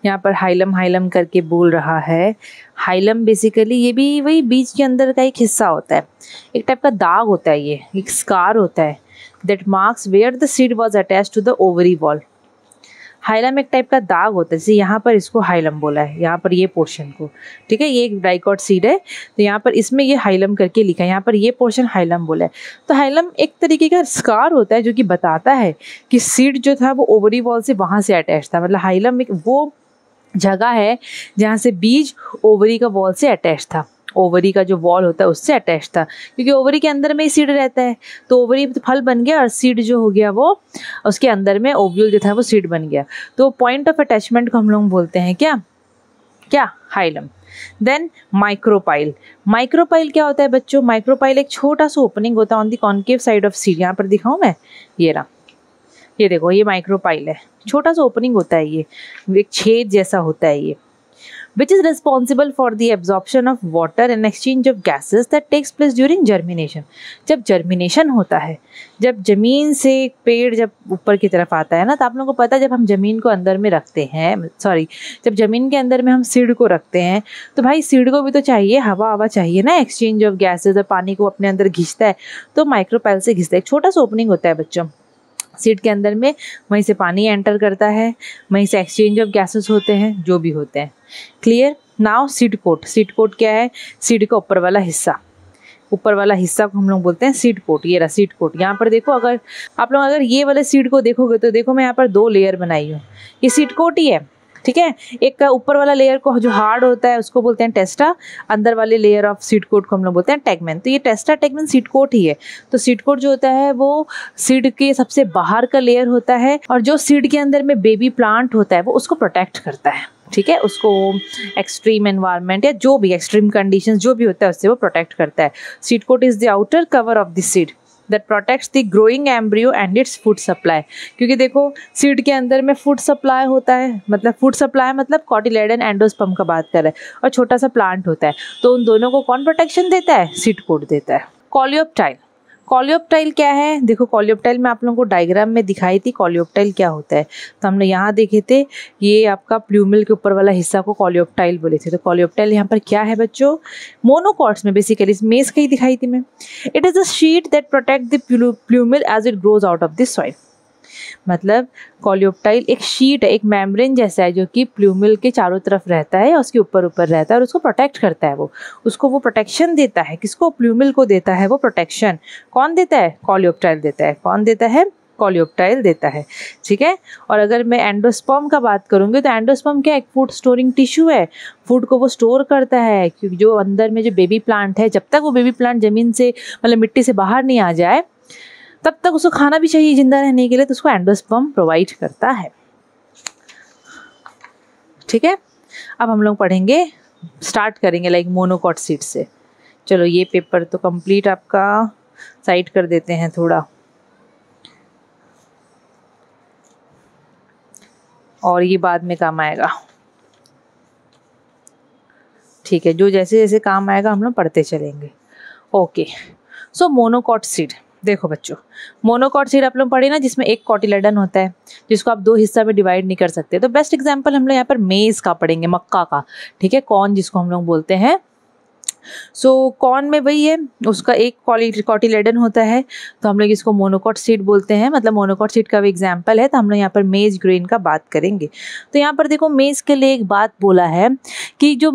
यहाँ पर हाइलम हाइलम करके बोल रहा है। हाइलम बेसिकली ये भी वही बीज के अंदर का एक हिस्सा होता है, एक टाइप का दाग होता है, ये एक स्कार होता है that marks where the seed was attached to the ovary wall. Hilum एक टाइप का दाग होता है, जैसे यहाँ पर इसको हाइलम बोला है, यहाँ पर ये पोर्शन को, ठीक है। ये एक डाइकॉट सीड है, तो यहाँ पर इसमें ये हाइलम करके लिखा है, यहाँ पर ये पोर्शन हाइलम बोला है। तो हाइलम एक तरीके का स्कार होता है जो कि बताता है कि सीड जो था वो ओवरी वॉल से वहाँ से अटैच था। मतलब हाइलम एक वो जगह है जहाँ से बीज ओवरी का वॉल से अटैच था, ओवरी का जो वॉल होता है उससे अटैच था, क्योंकि ओवरी के अंदर में ही सीड रहता है। तो ओवरी फल बन गया और सीड जो हो गया वो उसके अंदर में ओव्यूल जो था वो सीड बन गया। तो पॉइंट ऑफ अटैचमेंट को हम लोग बोलते हैं क्या, क्या, हाइलम। देन माइक्रोपाइल, माइक्रोपाइल क्या होता है बच्चों, माइक्रोपाइल एक छोटा सा ओपनिंग होता है on the concave side of seed. यहाँ पर दिखाऊं मैं, ये रहा, ये देखो ये माइक्रोपाइल है, छोटा सा ओपनिंग होता है, ये एक छेद जैसा होता है ये, which is responsible for the absorption of water and exchange of gases that takes place during germination। जब जर्मिनेशन होता है, जब जमीन से पेड़ जब ऊपर की तरफ आता है ना, तो आप लोगों को पता है जब हम जमीन को अंदर में रखते हैं, जब जमीन के अंदर में हम सीड को रखते हैं, तो भाई सीड को भी तो चाहिए हवा चाहिए ना, एक्सचेंज ऑफ गैसेज, और पानी को अपने अंदर घिंचता है, तो माइक्रोपाइल से घिंचता है। एक छोटा सा ओपनिंग होता है बच्चों सीड के अंदर में, वहीं से पानी एंटर करता है, वहीं से एक्सचेंज ऑफ गैसेस होते हैं जो भी होते हैं। Clear. Now seed coat, seed coat क्या है, सीड का ऊपर वाला हिस्सा, ऊपर वाला हिस्सा को हम लोग बोलते हैं सीड कोट। ये रहा सीड कोट। यहाँ पर देखो, अगर आप लोग अगर ये वाले सीड को देखोगे तो देखो मैं यहाँ पर 2 लेयर बनाई हूँ, ये सीड कोट ही है, ठीक है। एक का ऊपर वाला लेयर को जो हार्ड होता है उसको बोलते हैं टेस्टा, अंदर वाले लेयर ऑफ सीड कोट को हम लोग बोलते हैं टेगमेन। तो ये टेस्टा टेगमेन सीड कोट ही है। तो सीड कोट जो होता है वो सीड के सबसे बाहर का लेयर होता है और जो सीड के अंदर में बेबी प्लांट होता है वो उसको प्रोटेक्ट करता है, ठीक है। उसको एक्सट्रीम एनवायरनमेंट या जो भी एक्सट्रीम कंडीशंस जो भी होता है उससे वो प्रोटेक्ट करता है। Seed coat is the outer cover of the seed that protects the growing embryo and its food supply। क्योंकि देखो सीड के अंदर में फूड सप्लाई होता है, मतलब फूड सप्लाई मतलब कॉटिलेडन एंडोस्पर्म का बात कर रहे हैं, और छोटा सा प्लांट होता है। तो उन दोनों को कौन प्रोटेक्शन देता है? सीड कोट देता है। कॉलियोप्टाइल, कॉलियोप्टाइल क्या है? देखो कॉलियोप्टाइल मैं आप लोगों को डायग्राम में दिखाई थी कॉलियोप्टाइल क्या होता है। तो हमने यहाँ देखे थे, ये आपका प्लूमिल के ऊपर वाला हिस्सा को कॉलियोप्टाइल बोले थे। तो कॉलियोप्टाइल यहाँ पर क्या है बच्चों? मोनोकॉट्स में बेसिकली इस मेज कहीं दिखाई थी मैं। It is a sheet that protect the plumule as it grows out of the soil. मतलब कॉलियोप्टाइल एक शीट है, एक मेम्ब्रेन जैसा है जो कि प्लूमिल के चारों तरफ रहता है और उसके ऊपर रहता है और उसको प्रोटेक्ट करता है। वो उसको वो प्रोटेक्शन देता है। किसको? प्लूमिल को देता है वो प्रोटेक्शन। कौन देता है? कॉलियोप्टाइल देता है। कौन देता है? कॉलियोप्टाइल देता है, ठीक है। और अगर मैं एंडोस्पर्म का बात करूँगी तो एंडोस्पर्म क्या? एक फूड स्टोरिंग टिश्यू है। फूड को वो स्टोर करता है, क्योंकि जो अंदर में जो बेबी प्लांट है, जब तक वो बेबी प्लांट ज़मीन से मतलब मिट्टी से बाहर नहीं आ जाए तब तक उसको खाना भी चाहिए जिंदा रहने के लिए, तो उसको एंडोस्पर्म प्रोवाइड करता है, ठीक है। अब हम लोग पढ़ेंगे, स्टार्ट करेंगे लाइक मोनोकॉट सीड से। चलो ये पेपर तो कंप्लीट आपका साइड कर देते हैं थोड़ा, और ये बाद में काम आएगा, ठीक है। जो जैसे जैसे काम आएगा हम लोग पढ़ते चलेंगे। ओके, सो मोनोकॉट सीड। देखो बच्चों, मोनोकॉट सीड आप लोग पढ़े ना, जिसमें एक कॉटिलेडन होता है जिसको आप दो हिस्सा में डिवाइड नहीं कर सकते। तो बेस्ट एग्जांपल हम लोग यहाँ पर मेज़ का पढ़ेंगे, मक्का का, ठीक है। कॉर्न जिसको हम लोग बोलते हैं। सो कॉर्न में वही है, उसका एक कॉटिलेडन होता है, तो हम लोग इसको मोनोकॉट सीड बोलते हैं। मतलब मोनोकॉट सीड का भी एग्जाम्पल है। तो हम लोग यहाँ पर मेज ग्रेन का बात करेंगे। तो यहाँ पर देखो मेज के लिए एक बात बोला है कि जो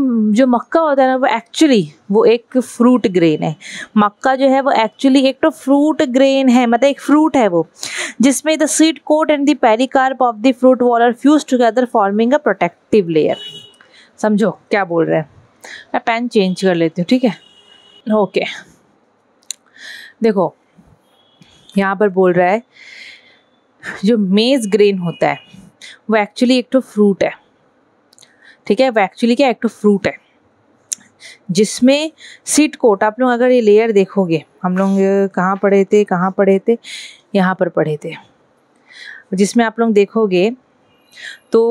मक्का होता है ना, वो एक्चुअली वो एक फ्रूट ग्रेन है। मक्का जो है वो एक्चुअली एक तो फ्रूट ग्रेन है, मतलब एक फ्रूट है वो, जिसमें the seed coat and the pericarp of the fruit wall are fuse together forming a protective layer. समझो क्या बोल रहे हैं। मैं पेन चेंज कर लेती हूँ, ठीक है। ओके, देखो यहाँ पर बोल रहा है जो मेज ग्रेन होता है वो एक्चुअली एक तो फ्रूट है, ठीक है। वो एक्चुअली क्या? एक तो फ्रूट है जिसमें सीड कोट, आप लोग अगर ये लेयर देखोगे, हम लोग कहाँ पढ़े थे? यहाँ पर पढ़े थे। जिसमें आप लोग देखोगे तो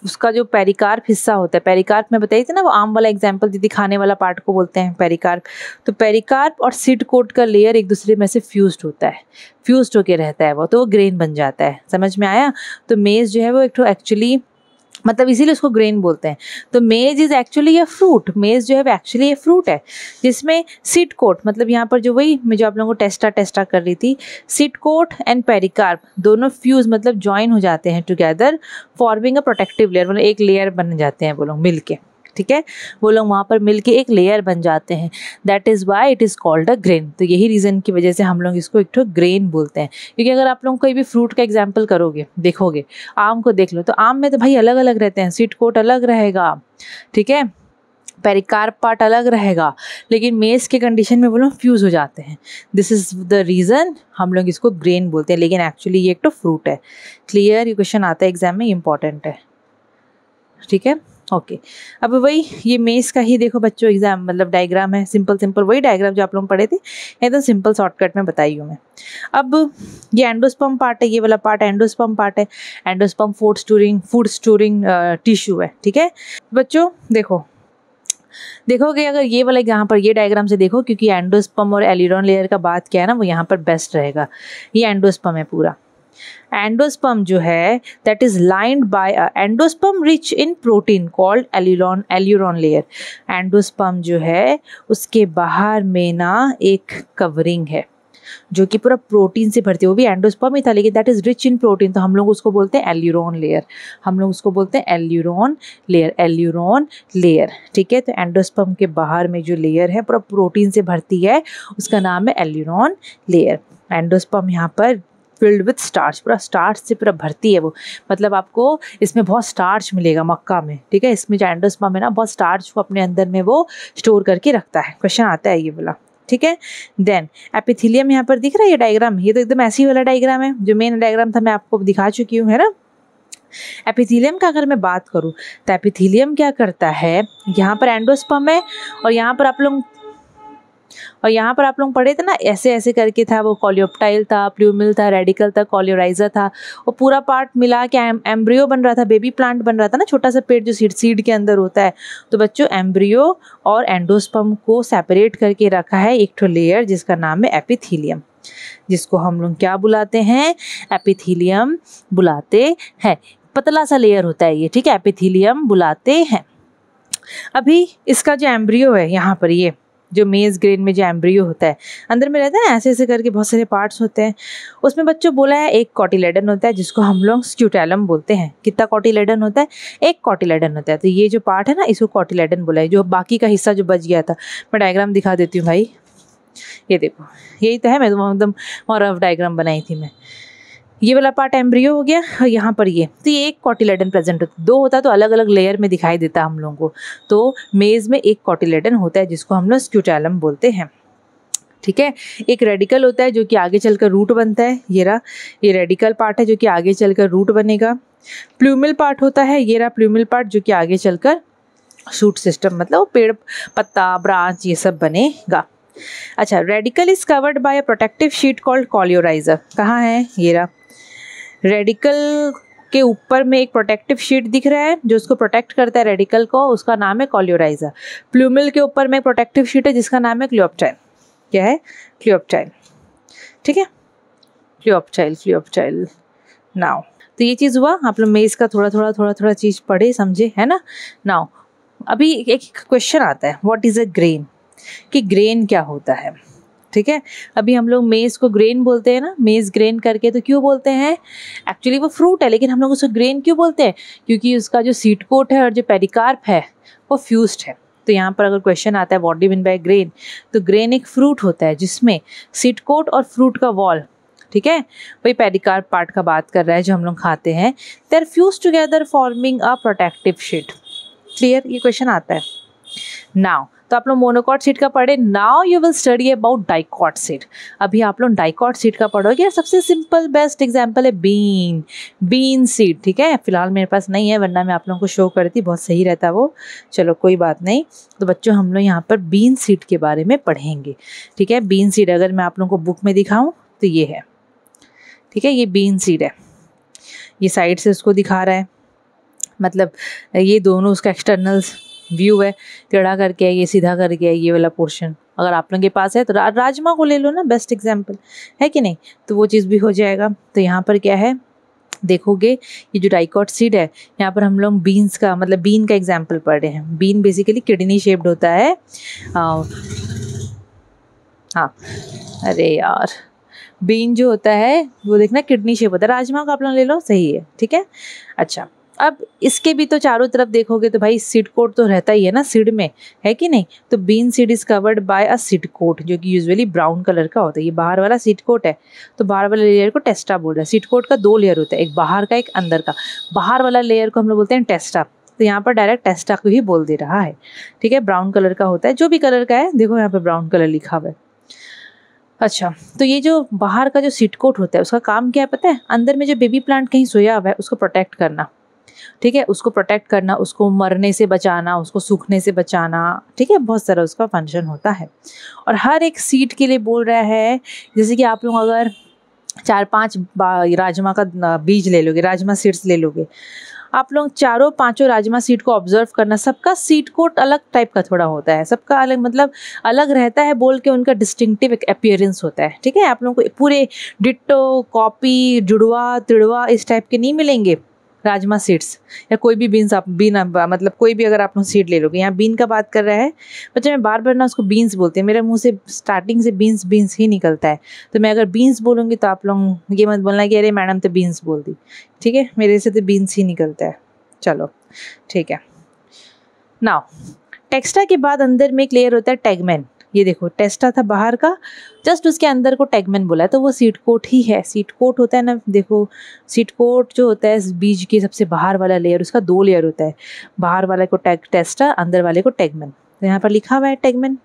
उसका जो पेरिकार्प हिस्सा होता है, पेरिकार्प में बताई थी ना, वो आम वाला एग्जाम्पल दीदी, खाने वाला पार्ट को बोलते हैं पेरिकार्प। तो पेरिकार्प और सीड कोट का लेयर एक दूसरे में से फ्यूज्ड होता है, फ्यूज्ड होके रहता है वो, तो वो ग्रेन बन जाता है। समझ में आया? तो मेज जो है वो एक तो एक्चुअली, मतलब इसीलिए उसको ग्रेन बोलते हैं। तो मेज इज एक्चुअली ये फ्रूट, मेज जो है वो एक्चुअली ये फ्रूट है जिसमें सीड कोट, मतलब यहाँ पर जो वही मैं जो आप लोगों को टेस्टा कर रही थी, सीड कोट एंड पेरिकार्प दोनों फ्यूज मतलब ज्वाइन हो जाते हैं together forming a protective layer. मतलब एक लेयर बन जाते हैं वो लोग मिल के, ठीक है। वो लोग वहाँ पर मिलके एक लेयर बन जाते हैं। That is why it is called a grain. तो यही रीज़न की वजह से हम लोग इसको एक तो ग्रेन बोलते हैं। क्योंकि अगर आप लोग कोई भी फ्रूट का एग्जाम्पल करोगे, देखोगे, आम को देख लो, तो आम में तो भाई अलग अलग रहते हैं, सीड कोट अलग रहेगा, ठीक है, पेरिकार्प पार्ट अलग रहेगा, लेकिन मेज के कंडीशन में वो लोग फ्यूज़ हो जाते हैं। दिस इज़ द रीज़न हम लोग इसको ग्रेन बोलते हैं, लेकिन एक्चुअली ये एक तो फ्रूट है। क्लियर? ये क्वेश्चन आता है एग्जाम में, इंपॉर्टेंट है, ठीक है। ओके, अब वही ये मेज का ही देखो बच्चों एग्जाम, मतलब डायग्राम है, सिंपल वही डायग्राम जो आप लोग पढ़े थे, एकदम सिंपल शॉर्टकट में बताई हूँ मैं। अब ये एंडोस्पर्म पार्ट है, ये वाला पार्ट एंडोस्पर्म पार्ट है। एंडोस्पर्म फूड स्टोरिंग टिश्यू है, ठीक है बच्चों। देखोगे अगर ये वाला यहाँ पर ये डायग्राम से देखो, क्योंकि एंडोस्पर्म और एलिरॉन लेयर का बात किया है ना, वो यहाँ पर बेस्ट रहेगा। ये एंडोस्पर्म है पूरा। एंडोस्पर्म जो है that is lined by a endosperm rich in protein called aleurone layer. Endosperm जो है उसके बाहर में ना एक कवरिंग है जो कि पूरा प्रोटीन से भरती है, वो भी एंडोस्पर्म ही था लेकिन that is rich in protein, तो हम लोग उसको बोलते हैं एल्यूरॉन लेयर। हम लोग उसको बोलते हैं एल्यूरॉन लेयर, ठीक है। तो एंडोस्पर्म के बाहर में जो लेयर है पूरा प्रोटीन से भरती है, उसका नाम है एल्यूरॉन लेयर। एंडोस्पर्म यहाँ पर फिल्ड विथ स्टार्च, पूरा स्टार्च से पूरा भरती है वो, मतलब आपको इसमें बहुत स्टार्च मिलेगा मक्का में, ठीक है। इसमें जो एंडोस्पर्म है ना, बहुत स्टार्च को अपने अंदर में वो स्टोर करके रखता है। क्वेश्चन आता है ये वाला, ठीक है। देन एपिथेलियम यहाँ पर दिख रहा है ये डायग्राम, ये तो एकदम ऐसी वाला डायग्राम है जो मेन डायग्राम था, मैं आपको दिखा चुकी हूँ, है ना। एपिथेलियम का अगर मैं बात करूँ तो एपिथेलियम क्या करता है, यहाँ पर एंडोस्पर्म है और यहाँ पर आप लोग पढ़े थे ना, ऐसे ऐसे करके था वो, कॉलियोप्टाइल था, प्लूमिल था, रेडिकल था, कॉलियोराइजा था, वो पूरा पार्ट मिला के एम्ब्रियो बन रहा था, बेबी प्लांट बन रहा था ना, छोटा सा पेड़ जो सीड के अंदर होता है। तो बच्चों एम्ब्रियो और एंडोस्पर्म को सेपरेट करके रखा है एक ठो लेयर जिसका नाम है एपिथेलियम, जिसको हम लोग क्या बुलाते हैं, एपिथेलियम बुलाते हैं। पतला सा लेयर होता है ये, ठीक है, एपिथेलियम बुलाते हैं। अभी इसका जो एम्ब्रियो है यहाँ पर, ये जो मेज ग्रेन में जो एम्ब्रियो होता है अंदर में रहता है ना, ऐसे ऐसे करके बहुत सारे पार्ट्स होते हैं। उसमें बच्चों बोला है एक कॉटिलेडन होता है जिसको हम लोग स्क्यूटेलम बोलते हैं। कितना कॉटिलेडन होता है, एक कॉटिलेडन होता है। तो ये जो पार्ट है ना, इसको कॉटिलेडन बोला है। जो बाकी का हिस्सा जो बच गया था, मैं डायग्राम दिखा देती हूँ भाई, ये देखो, यही तो है, मैं तो एकदम और रफ डायग्राम बनाई थी मैं। ये वाला पार्ट एम्ब्रियो हो गया और यहाँ पर ये, तो ये एक कॉटिलेडन प्रेजेंट होता है। दो होता तो अलग अलग लेयर में दिखाई देता हम लोगों को। तो मेज में एक कॉटिलेडन होता है जिसको हम लोग स्क्यूटेलम बोलते हैं, ठीक है। एक रेडिकल होता है जो कि आगे चलकर रूट बनता है, ये रहा, ये रेडिकल पार्ट है जो कि आगे चलकर रूट बनेगा। प्लूमिल पार्ट होता है, ये रहा प्लूमिल पार्ट जो कि आगे चलकर शूट सिस्टम, मतलब पेड़ पत्ता ब्रांच ये सब बनेगा। अच्छा, radicle is covered by a protective sheet called coleorhiza. कहाँ है, ये रहा, रेडिकल के ऊपर में एक प्रोटेक्टिव शीट दिख रहा है जो उसको प्रोटेक्ट करता है रेडिकल को, उसका नाम है कॉलियोराइजर। प्लूमिल के ऊपर में एक प्रोटेक्टिव शीट है जिसका नाम है क्लियोप्टाइल। क्या है, क्लियोप्टाइल, ठीक है, क्लियोप्टाइल। नाउ तो ये चीज़ हुआ, आप लोग मेज का थोड़ा चीज़ पढ़े समझे, है ना। नाउ अभी एक क्वेश्चन आता है, व्हाट इज़ अ ग्रेन, कि ग्रेन क्या होता है, ठीक है। अभी हम लोग मेज को ग्रेन बोलते हैं ना, मेज ग्रेन करके, तो क्यों बोलते हैं, एक्चुअली वो फ्रूट है लेकिन हम लोग उसको ग्रेन क्यों बोलते हैं, क्योंकि उसका जो सीड कोट है और जो पेरिकार्प है वो फ्यूज्ड है। तो यहाँ पर अगर क्वेश्चन आता है what do you mean by grain, तो ग्रेन एक फ्रूट होता है जिसमें सीड कोट और फ्रूट का वॉल, ठीक है, वही पेरिकार्प पार्ट का बात कर रहा है जो हम लोग खाते हैं, they are fused together forming a protective sheet. Clear, ये क्वेश्चन आता है। नाउ तो आप लोग मोनोकॉट सीड का पढ़े, now you will study about dicot seed. अभी आप लोग डाइकॉट सीड का पढ़ोगे। सबसे सिंपल बेस्ट एग्जांपल है बीन सीड, ठीक है। फिलहाल मेरे पास नहीं है, वरना मैं आप लोगों को शो करती, बहुत सही रहता वो, चलो कोई बात नहीं। तो बच्चों हम लोग यहाँ पर बीन सीड के बारे में पढ़ेंगे, ठीक है। बीन सीड अगर मैं आप लोगों को बुक में दिखाऊँ तो ये है, ठीक है, ये बीन सीड है, ये साइड से उसको दिखा रहा है, मतलब ये दोनों उसका एक्सटर्नल व्यू है, टेढ़ा करके है, ये सीधा करके है, ये वाला पोर्शन अगर आप लोगों के पास है तो राजमा को ले लो ना, बेस्ट एग्जांपल है कि नहीं, तो वो चीज़ भी हो जाएगा। तो यहाँ पर क्या है, देखोगे ये जो डाइकॉट सीड है, यहाँ पर हम लोग बीन्स का, मतलब बीन का एग्जाम्पल पढ़ रहे हैं। बीन बेसिकली किडनी शेप्ड होता है। हाँ, अरे यार, बीन जो होता है वो देखना किडनी शेप होता है। राजमा का आप लोग ले लो, सही है, ठीक है। अच्छा, अब इसके भी तो चारों तरफ देखोगे तो भाई सीड कोट तो रहता ही है ना सीड में, है कि नहीं। तो bean seed is covered by a seed coat जो कि यूजुअली ब्राउन कलर का होता है। ये बाहर वाला सीड कोट है, तो बाहर वाले लेयर को टेस्टा बोल रहा है। सीड कोट का दो लेयर होता है, एक बाहर का एक अंदर का। बाहर वाला लेयर को हम लोग बोलते हैं टेस्टा, तो यहाँ पर डायरेक्ट टेस्टा को ही बोल दे रहा है, ठीक है। ब्राउन कलर का होता है, जो भी कलर का है, देखो यहाँ पर ब्राउन कलर लिखा हुआ है। अच्छा, तो ये जो बाहर का जो सीड कोट होता है उसका काम क्या है पता है, अंदर में जो बेबी प्लांट कहीं सोया हुआ है उसको प्रोटेक्ट करना, ठीक है, उसको प्रोटेक्ट करना, उसको मरने से बचाना, उसको सूखने से बचाना, ठीक है, बहुत सारा उसका फंक्शन होता है। और हर एक सीड के लिए बोल रहा है, जैसे कि आप लोग अगर 4-5 राजमा का बीज ले लोगे, राजमा सीड्स ले लोगे, आप लोग चारों पांचों राजमा सीड को ऑब्जर्व करना, सबका सीड कोट अलग टाइप का थोड़ा होता है, सबका अलग, मतलब अलग रहता है, बोल के उनका डिस्टिंक्टिव एक अपीयरेंस होता है, ठीक है। आप लोगों को पूरे डिट्टो कॉपी जुड़वा तिड़वा इस टाइप के नहीं मिलेंगे राजमा सीड्स, या कोई भी बीन्स, आप बीन मतलब कोई भी अगर आप लोग सीड ले लोगे। यहाँ बीन का बात कर रहा है बच्चे, मैं बार बार ना उसको बीन्स बोलते हैं, मेरे मुंह से स्टार्टिंग से बीन्स ही निकलता है, तो मैं अगर बीन्स बोलूँगी तो आप लोग ये मत बोलना कि अरे मैडम तो बीन्स बोल दी, ठीक है, मेरे से तो बीन्स ही निकलता है। चलो ठीक है। नाउ टेक्स्टा के बाद अंदर में एक लेयर होता है टेगमेन। ये देखो टेस्टा था बाहर का, जस्ट उसके अंदर को टेगमेन बोला है, तो वो सीड कोट ही है। सीड कोट होता है ना, देखो सीड कोट जो होता है बीज के सबसे बाहर वाला लेयर, उसका 2 लेयर होता है, बाहर वाले को टेस्टा, अंदर वाले को टेगमेन। तो यहाँ पर लिखा हुआ है टेगमेन,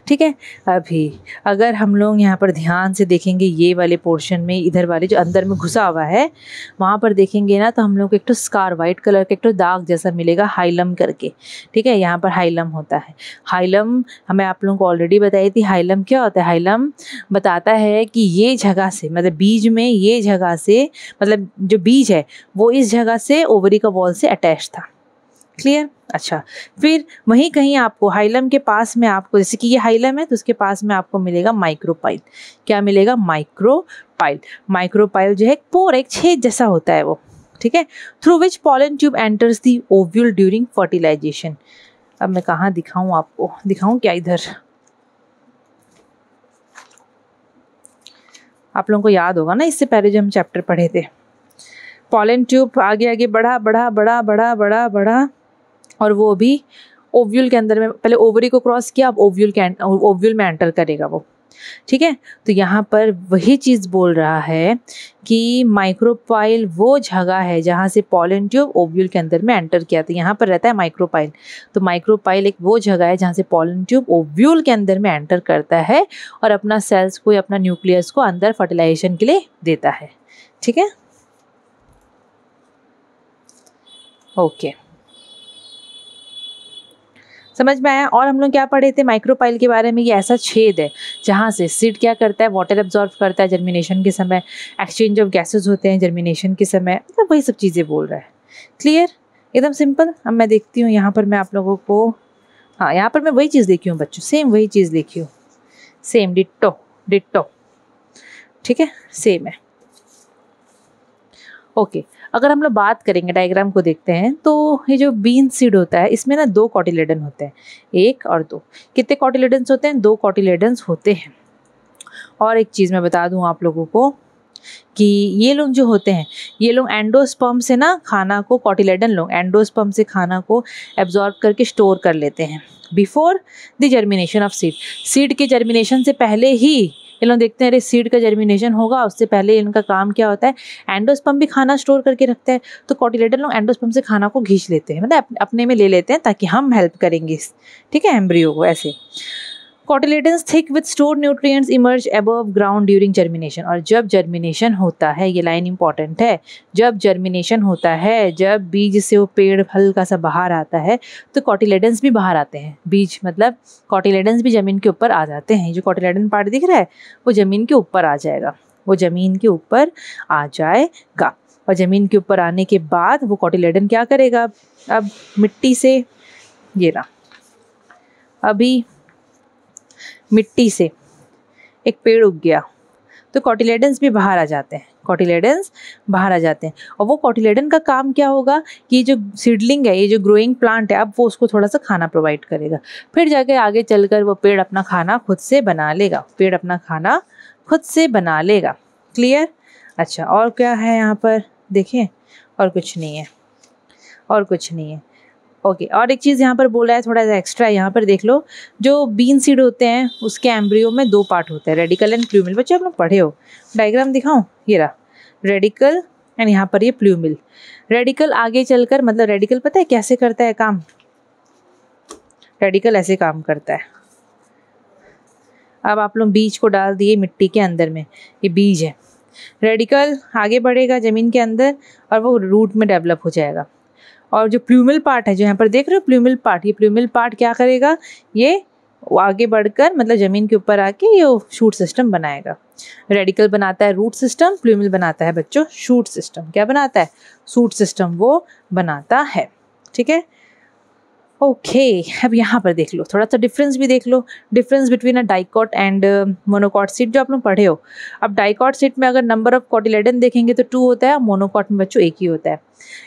ठीक है। अभी अगर हम लोग यहाँ पर ध्यान से देखेंगे ये वाले पोर्शन में, इधर वाले जो अंदर में घुसा हुआ है वहाँ पर देखेंगे ना, तो हम लोग को एक तो स्कार वाइट कलर का एक तो दाग जैसा मिलेगा हाइलम करके, ठीक है। यहाँ पर हाइलम होता है। हाइलम हमें आप लोगों को ऑलरेडी बताई थी, हाइलम क्या होता है। हाइलम बताता है कि ये जगह से, मतलब बीज में ये जगह से, मतलब जो बीज है वो इस जगह से ओवरी का वॉल से अटैच था। क्लियर। अच्छा, फिर वहीं कहीं आपको हाइलम के पास में आपको, जैसे कि ये हाइलम है तो उसके पास में आपको मिलेगा माइक्रोपाइल। क्या मिलेगा? माइक्रोपाइल। माइक्रोपाइल जो है पोर, एक छेद जैसा होता है वो, ठीक है। Through which pollen tube enters the ovule during fertilization. अब मैं कहाँ दिखाऊं आपको, दिखाऊं क्या इधर? आप लोगों को याद होगा ना, इससे पहले जो हम चैप्टर पढ़े थे, पॉलन ट्यूब आगे आगे बढ़ा बढ़ा बढ़ा बढ़ा बढ़ा बढ़ा, और वो भी ओव्यूल के अंदर में, पहले ओवरी को क्रॉस किया, अब ओव्यूल में एंटर करेगा वो, ठीक है। तो यहाँ पर वही चीज़ बोल रहा है कि माइक्रोपाइल वो जगह है जहाँ से पॉलन ट्यूब ओव्यूल के अंदर में एंटर किया, तो यहाँ पर रहता है माइक्रोपाइल। तो माइक्रोपाइल एक वो जगह है जहाँ से पॉलन ट्यूब ओव्यूल के अंदर में एंटर करता है और अपना सेल्स को या अपना न्यूक्लियस को अंदर फर्टिलाइजेशन के लिए देता है, ठीक है। ओके, समझ में आया। और हम लोग क्या पढ़े थे माइक्रोपाइल के बारे में? ये ऐसा छेद है जहाँ से सीड क्या करता है, वाटर एब्जॉर्ब करता है जर्मिनेशन के समय, एक्सचेंज ऑफ गैसेस होते हैं जर्मिनेशन के समय, मतलब वही सब चीज़ें बोल रहा है। क्लियर, एकदम सिंपल। अब मैं देखती हूँ यहाँ पर मैं आप लोगों को, हाँ यहाँ पर मैं वही चीज़ देखी हूँ बच्चों, सेम वही चीज़ देखी हूँ, सेम डिट्टो डिट्टो, ठीक है, सेम है। ओके, अगर हम लोग बात करेंगे, डायग्राम को देखते हैं, तो ये जो बीन सीड होता है इसमें ना 2 कॉटिलेडन होते हैं, 1 और 2। कितने कॉटिलेडन्स होते हैं? 2 कॉटिलेडन्स होते हैं। और एक चीज़ मैं बता दूं आप लोगों को कि ये लोग जो होते हैं, ये लोग एंडोस्पर्म से ना खाना को, कॉटिलेडन लोग एंडोस्पर्म से खाना को एब्जॉर्ब करके स्टोर कर लेते हैं before the germination of seed. Seed के जर्मिनेशन से पहले ही ये लोग देखते हैं, अरे सीड का जर्मिनेशन होगा, उससे पहले इनका काम क्या होता है, एंडोस्पर्म भी खाना स्टोर करके रखता है। तो कॉटिलेडन लोग एंडोस्पर्म से खाना को खींच लेते हैं, मतलब अपने में ले लेते हैं ताकि हम हेल्प करेंगे, ठीक है, एम्ब्रियो को। ऐसे cotyledons thick with stored nutrients emerge above ground during germination. और जब जर्मिनेशन होता है, ये लाइन इंपॉर्टेंट है, जब जर्मिनेशन होता है, जब बीज से वो पेड़ हल्का सा बाहर आता है, तो कॉटिलेडन्स भी बाहर आते हैं। बीज मतलब कॉटिलेडन्स भी ज़मीन के ऊपर आ जाते हैं। जो कॉटिलेडन पार्ट दिख रहा है वो ज़मीन के ऊपर आ जाएगा, वो ज़मीन के ऊपर आ जाएगा। और ज़मीन के ऊपर आने के बाद वो कॉटिलेडन क्या करेगा, अब मिट्टी से, ये रहा, अभी मिट्टी से एक पेड़ उग गया, तो कॉटिलेडन्स भी बाहर आ जाते हैं, कॉटिलेडन्स बाहर आ जाते हैं। और वो कॉटिलेडन का काम क्या होगा कि जो सीडलिंग है, ये जो ग्रोइंग प्लांट है, अब वो उसको थोड़ा सा खाना प्रोवाइड करेगा, फिर जाके आगे चलकर वो पेड़ अपना खाना खुद से बना लेगा, पेड़ अपना खाना खुद से बना लेगा। क्लियर। अच्छा, और क्या है यहाँ पर देखें? और कुछ नहीं है, और कुछ नहीं है। ओके, और एक चीज़ यहाँ पर बोला है, थोड़ा सा एक्स्ट्रा यहाँ पर देख लो। जो बीन सीड होते हैं उसके एम्ब्रियो में 2 पार्ट होते हैं, रेडिकल एंड प्लूमिल। बच्चे आप लोग पढ़े हो, डायग्राम दिखाऊं? ये रहा रेडिकल एंड यहाँ पर ये प्लूमिल। रेडिकल आगे चलकर, मतलब रेडिकल पता है कैसे करता है काम? रेडिकल ऐसे काम करता है। अब आप लोग बीज को डाल दिए मिट्टी के अंदर में, ये बीज है। रेडिकल आगे बढ़ेगा ज़मीन के अंदर और वो रूट में डेवलप हो जाएगा। और जो प्लूमिल पार्ट है, जो यहाँ पर देख रहे हो प्लूमिल पार्ट, ये प्लूमिल पार्ट क्या करेगा, ये आगे बढ़कर मतलब ज़मीन के ऊपर आके ये शूट सिस्टम बनाएगा। रेडिकल बनाता है रूट सिस्टम, प्लूमिल बनाता है बच्चों शूट सिस्टम। क्या बनाता है? शूट सिस्टम वो बनाता है, ठीक है। ओके, अब यहाँ पर देख लो, थोड़ा सा डिफरेंस भी देख लो, difference between a dicot and monocot seed जो आप लोग पढ़े हो। अब डाइकॉट सीड में अगर नंबर ऑफ कॉटिलेडन देखेंगे तो 2 होता है, मोनोकॉट में बच्चों 1 ही होता है।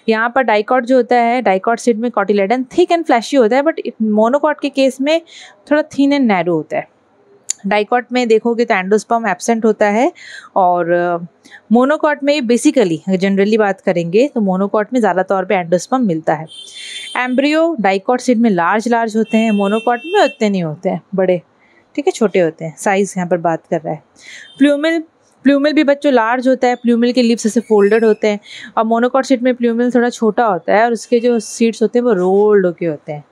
यहाँ पर डाइकॉट जो होता है, डाइकॉट सीड में कॉटिलेडन थिक एंड फ्लैशी होता है, बट मोनोकॉट के केस में थोड़ा थिन एंड नैरो होता है। डाइकॉट में देखोगे तो एंडोस्पर्म एब्सेंट होता है, और मोनोकॉट में बेसिकली जनरली बात करेंगे तो मोनोकॉट में ज़्यादा तौर पे एंडोस्पर्म मिलता है। एम्ब्रियो डाइकॉट सीड में लार्ज होते हैं, मोनोकॉट में उतने नहीं होते हैं, बड़े, ठीक है, छोटे होते हैं। साइज यहाँ पर बात कर रहा है। प्लूमिल भी बच्चों लार्ज होता है, प्लूमिल के लिप्स ऐसे फोल्डेड होते हैं, और मोनोकॉट सीड में प्लूमिल थोड़ा छोटा होता है और उसके जो सीड्स होते हैं वो रोल्ड होके होते हैं।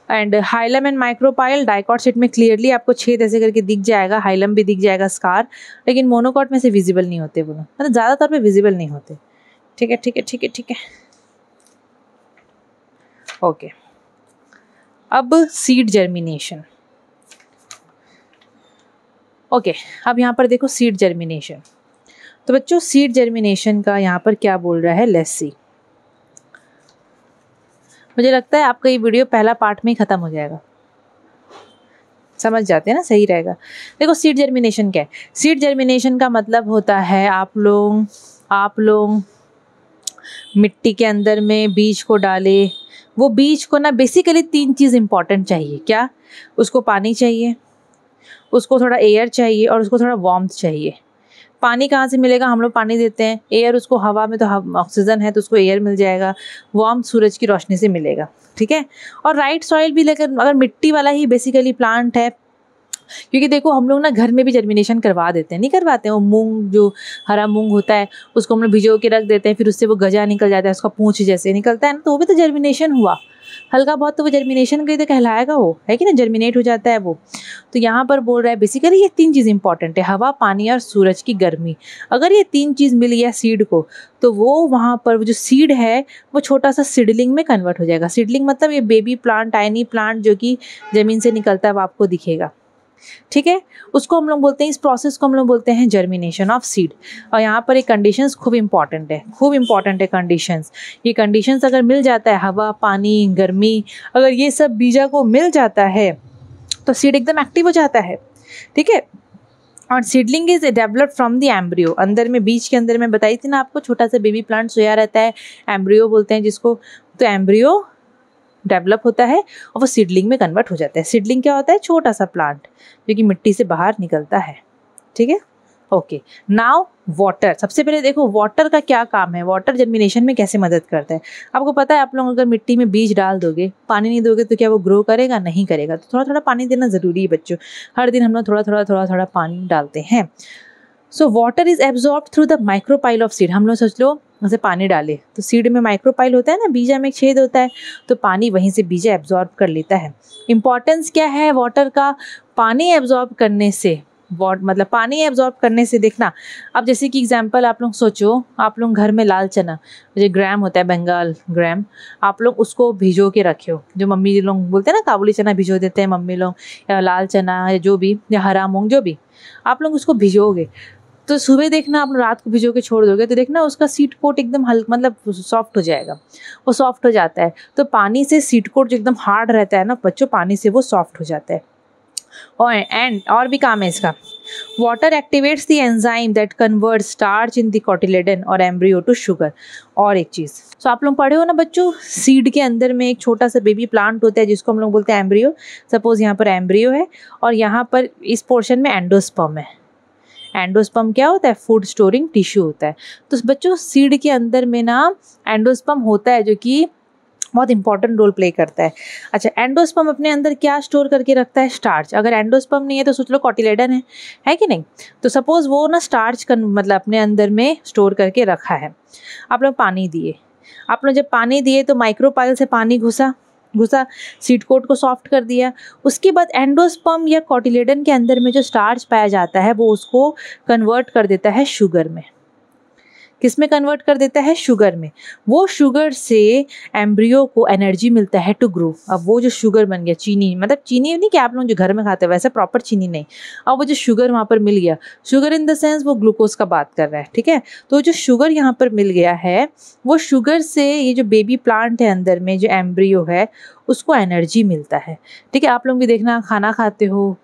And hilum and micropyle, dicot seed में क्लियरली आपको छेद ऐसे करके दिख जाएगा, हाइलम भी दिख जाएगा स्कार, लेकिन मोनोकॉट में से विजिबल नहीं होते वो, मतलब ज़्यादातर पे विजिबल नहीं होते। ठीक है ठीक है ठीक है ठीक है, ओके। अब सीड जर्मिनेशन, ओके अब यहाँ पर देखो सीड जर्मिनेशन। तो बच्चों सीड जर्मिनेशन का यहाँ पर क्या बोल रहा है, लेट्स सी। मुझे लगता है आपका ये वीडियो पहला पार्ट में ही ख़त्म हो जाएगा, समझ जाते हैं ना, सही रहेगा। देखो सीड जर्मिनेशन क्या है। सीड जर्मिनेशन का मतलब होता है आप लोग मिट्टी के अंदर में बीज को डाले। वो बीज को ना बेसिकली 3 चीज़ इंपॉर्टेंट चाहिए। क्या? उसको पानी चाहिए, उसको थोड़ा एयर चाहिए, और उसको थोड़ा वार्मथ चाहिए। पानी कहाँ से मिलेगा? हम लोग पानी देते हैं। एयर, उसको हवा में तो ऑक्सीजन है तो उसको एयर मिल जाएगा। वार्मथ सूरज की रोशनी से मिलेगा, ठीक है। और राइट सॉइल भी, लेकर अगर मिट्टी वाला ही बेसिकली प्लांट है, क्योंकि देखो हम लोग ना घर में भी जर्मिनेशन करवा देते हैं, नहीं करवाते हैं? वो मूंग, जो हरा मूंग होता है उसको हम लोग भिजो के रख देते हैं, फिर उससे वो गजा निकल जाता है, उसका पूंछ जैसे निकलता है ना, तो वो भी तो जर्मिनेशन हुआ। हल्का बहुत तो वो जर्मिनेशन का ही तो कहलाएगा, वो है कि ना, जर्मिनेट हो जाता है वो। तो यहाँ पर बोल रहा है बेसिकली ये 3 चीज़ इंपॉर्टेंट है, हवा, पानी और सूरज की गर्मी। अगर ये 3 चीज़ मिल गया सीड को, तो वो वहाँ पर वो जो सीड है वो छोटा सा सीडलिंग में कन्वर्ट हो जाएगा। सीडलिंग मतलब ये बेबी प्लांट, टाइनी प्लांट जो कि ज़मीन से निकलता है, वो आपको दिखेगा, ठीक है। उसको हम लोग बोलते हैं, इस प्रोसेस को हम लोग बोलते हैं जर्मिनेशन ऑफ सीड। और यहाँ पर एक कंडीशंस खूब इंपॉर्टेंट है कंडीशंस। ये कंडीशंस अगर मिल जाता है, हवा, पानी, गर्मी, अगर ये सब बीजा को मिल जाता है तो सीड एकदम एक्टिव हो जाता है, ठीक है। और seedling is developed from the embryo. अंदर में, बीज के अंदर में बताई थी ना आपको, छोटा सा बेबी प्लांट सोया रहता है, एम्ब्रियो बोलते हैं जिसको। तो एम्ब्रियो डेवलप होता है और वो सीडलिंग में कन्वर्ट हो जाता है। सीडलिंग क्या होता है? छोटा सा प्लांट जो कि मिट्टी से बाहर निकलता है, ठीक है, ओके। Now water. सबसे पहले देखो वाटर का क्या काम है, वाटर जर्मिनेशन में कैसे मदद करता है। आपको पता है, आप लोग अगर मिट्टी में बीज डाल दोगे, पानी नहीं दोगे, तो क्या वो ग्रो करेगा? नहीं करेगा। तो थोड़ा थोड़ा पानी देना ज़रूरी है बच्चों। हर दिन हम लोग थोड़ा थोड़ा पानी डालते हैं। So water is absorb through the micropyle of seed. हम लोग सोच लो जैसे पानी डाले तो सीड में माइक्रोपाइल होता है ना, बीजा में एक छेद होता है, तो पानी वहीं से बीजा एब्जॉर्ब कर लेता है। इंपॉर्टेंस क्या है वाटर का? पानी एब्जॉर्ब करने से, मतलब पानी एब्जॉर्ब करने से, देखना अब जैसे कि एग्जांपल आप लोग सोचो, आप लोग घर में लाल चना, जो ग्राम होता है, बंगाल ग्राम, आप लोग उसको भिजो के रखे हो। जो मम्मी लोग बोलते हैं ना, काबुली चना भिजो देते हैं मम्मी लोग, या लाल चना, या जो भी, या हरा मूंग, जो भी आप लोग उसको भिजोगे, तो सुबह देखना आप रात को भिजो के छोड़ दोगे तो देखना उसका सीड कोट एकदम हल्का, मतलब सॉफ्ट हो जाएगा। वो सॉफ्ट हो जाता है। तो पानी से सीड कोट जो एकदम हार्ड रहता है ना बच्चों, पानी से वो सॉफ्ट हो जाता है। और भी काम है इसका। Water activates the enzyme that convert starch in the cotyledon और एम्ब्रियो टू शुगर। और एक चीज़, तो आप लोग पढ़े हो ना बच्चों, सीड के अंदर में एक छोटा सा बेबी प्लांट होता है जिसको हम लोग बोलते हैं एम्ब्रियो। सपोज यहाँ पर एम्ब्रियो है और यहाँ पर इस पोर्शन में एंडोस्पर्म है। एंडोस्पर्म क्या होता है? फूड स्टोरिंग टिश्यू होता है। तो बच्चों सीड के अंदर में ना एंडोस्पर्म होता है जो कि बहुत इंपॉर्टेंट रोल प्ले करता है। अच्छा, एंडोस्पर्म अपने अंदर क्या स्टोर करके रखता है? स्टार्च। अगर एंडोस्पर्म नहीं है तो सोच लो कोटिलेडन है कि नहीं। तो सपोज वो ना स्टार्च मतलब अपने अंदर में स्टोर करके रखा है। आप लोग पानी दिए, आप लोग जब पानी दिए तो माइक्रोपाइल से पानी घुसा, सीड कोट को सॉफ्ट कर दिया। उसके बाद एंडोस्पर्म या कोटिलेडन के अंदर में जो स्टार्च पाया जाता है वो उसको कन्वर्ट कर देता है शुगर में। किस में कन्वर्ट कर देता है? शुगर में। वो शुगर से एम्ब्रियो को एनर्जी मिलता है टू ग्रो। अब वो जो शुगर बन गया, चीनी, मतलब चीनी नहीं कि आप लोग जो घर में खाते हैं वैसे प्रॉपर चीनी नहीं, अब वो जो शुगर वहाँ पर मिल गया, शुगर इन द सेंस वो ग्लूकोज का बात कर रहा है, ठीक है। तो जो शुगर यहाँ पर मिल गया है, वो शुगर से ये जो बेबी प्लांट है अंदर में, जो एम्ब्रियो है, उसको एनर्जी मिलता है, ठीक है। आप लोग भी देखना, खाना खाते हो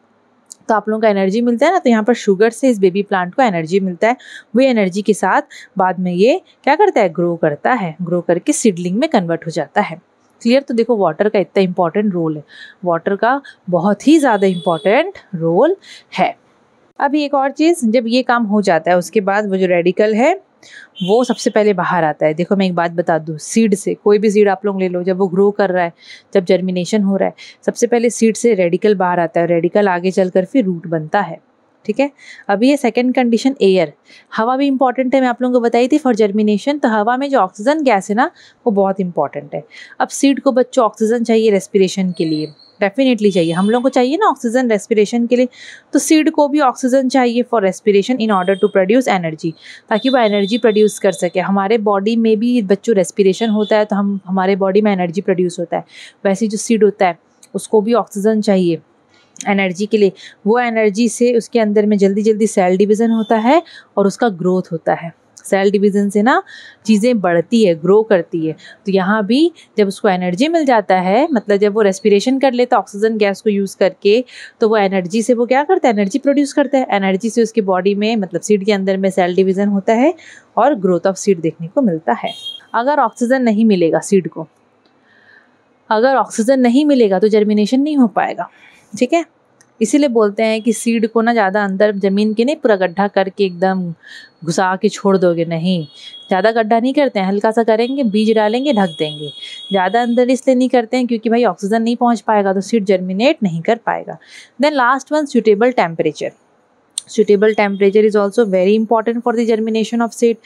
तो आप लोगों का एनर्जी मिलता है ना, तो यहाँ पर शुगर से इस बेबी प्लांट को एनर्जी मिलता है। वही एनर्जी के साथ बाद में ये क्या करता है? ग्रो करता है, ग्रो करके सीडलिंग में कन्वर्ट हो जाता है। क्लियर? तो देखो वाटर का इतना इंपॉर्टेंट रोल है, वाटर का बहुत ही ज़्यादा इंपॉर्टेंट रोल है। अभी एक और चीज़, जब ये काम हो जाता है उसके बाद वो जो रेडिकल है वो सबसे पहले बाहर आता है। देखो मैं एक बात बता दूँ, सीड से कोई भी सीड आप लोग ले लो, जब वो ग्रो कर रहा है, जब जर्मिनेशन हो रहा है, सबसे पहले सीड से रेडिकल बाहर आता है, रेडिकल आगे चलकर फिर रूट बनता है। ठीक है, अभी ये सेकंड कंडीशन एयर, हवा भी इंपॉर्टेंट है, मैं आप लोगों को बताई थी फॉर जर्मिनेशन। तो हवा में जो ऑक्सीजन गैस है ना, वो बहुत इंपॉर्टेंट है। अब सीड को बच्चों ऑक्सीजन चाहिए रेस्पिरेशन के लिए, डेफिनेटली चाहिए, हम लोग को चाहिए ना ऑक्सीजन रेस्पिरेशन के लिए, तो सीड को भी ऑक्सीजन चाहिए for respiration in order to produce energy, ताकि वो एनर्जी प्रोड्यूस कर सके। हमारे बॉडी में भी बच्चों रेस्पिरेशन होता है तो हमारे बॉडी में एनर्जी प्रोड्यूस होता है, वैसे जो सीड होता है उसको भी ऑक्सीजन चाहिए एनर्जी के लिए। वो एनर्जी से उसके अंदर में जल्दी जल्दी सेल डिवीज़न होता है और उसका ग्रोथ होता है। सेल डिवीज़न से ना चीज़ें बढ़ती है, ग्रो करती है। तो यहाँ भी जब उसको एनर्जी मिल जाता है, मतलब जब वो रेस्पिरेशन कर लेता है ऑक्सीजन गैस को यूज़ करके, तो वो एनर्जी से वो क्या करता है, एनर्जी प्रोड्यूस करता है। एनर्जी से उसकी बॉडी में, मतलब सीड के अंदर में सेल डिवीज़न होता है और ग्रोथ ऑफ सीड देखने को मिलता है। अगर ऑक्सीजन नहीं मिलेगा सीड को, अगर ऑक्सीजन नहीं मिलेगा तो जर्मिनेशन नहीं हो पाएगा। ठीक है, इसीलिए बोलते हैं कि सीड को ना ज़्यादा अंदर ज़मीन के नहीं पूरा गड्ढा करके एकदम घुसा के छोड़ दोगे, नहीं, ज़्यादा गड्ढा नहीं करते हैं, हल्का सा करेंगे, बीज डालेंगे, ढक देंगे। ज़्यादा अंदर इसलिए नहीं करते हैं क्योंकि भाई ऑक्सीजन नहीं पहुंच पाएगा तो सीड जर्मिनेट नहीं कर पाएगा। Then last one, suitable temperature. Suitable temperature is also very important for the germination of seed.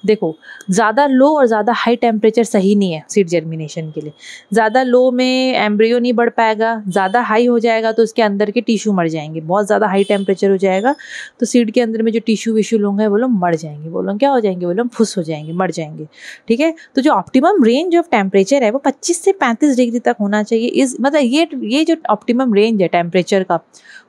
देखो, ज़्यादा लो और ज़्यादा हाई टेम्परेचर सही नहीं है सीड जर्मिनेशन के लिए। ज़्यादा लो में एम्ब्रियो नहीं बढ़ पाएगा, ज़्यादा हाई हो जाएगा तो उसके अंदर के टिश्यू मर जाएंगे। बहुत ज़्यादा हाई टेम्परेचर हो जाएगा तो सीड के अंदर में जो टिश्यू विश्यू लोग हैं वो लोग मर जाएंगे, वो लोग क्या हो जाएंगे, वो लोग फुस हो जाएंगे, मर जाएंगे। ठीक है, तो जो ऑप्टिमम रेंज ऑफ टेम्परेचर है वो 25 से 35 डिग्री तक होना चाहिए। इस मतलब ये जो ऑप्टिमम रेंज है टेम्परेचर का,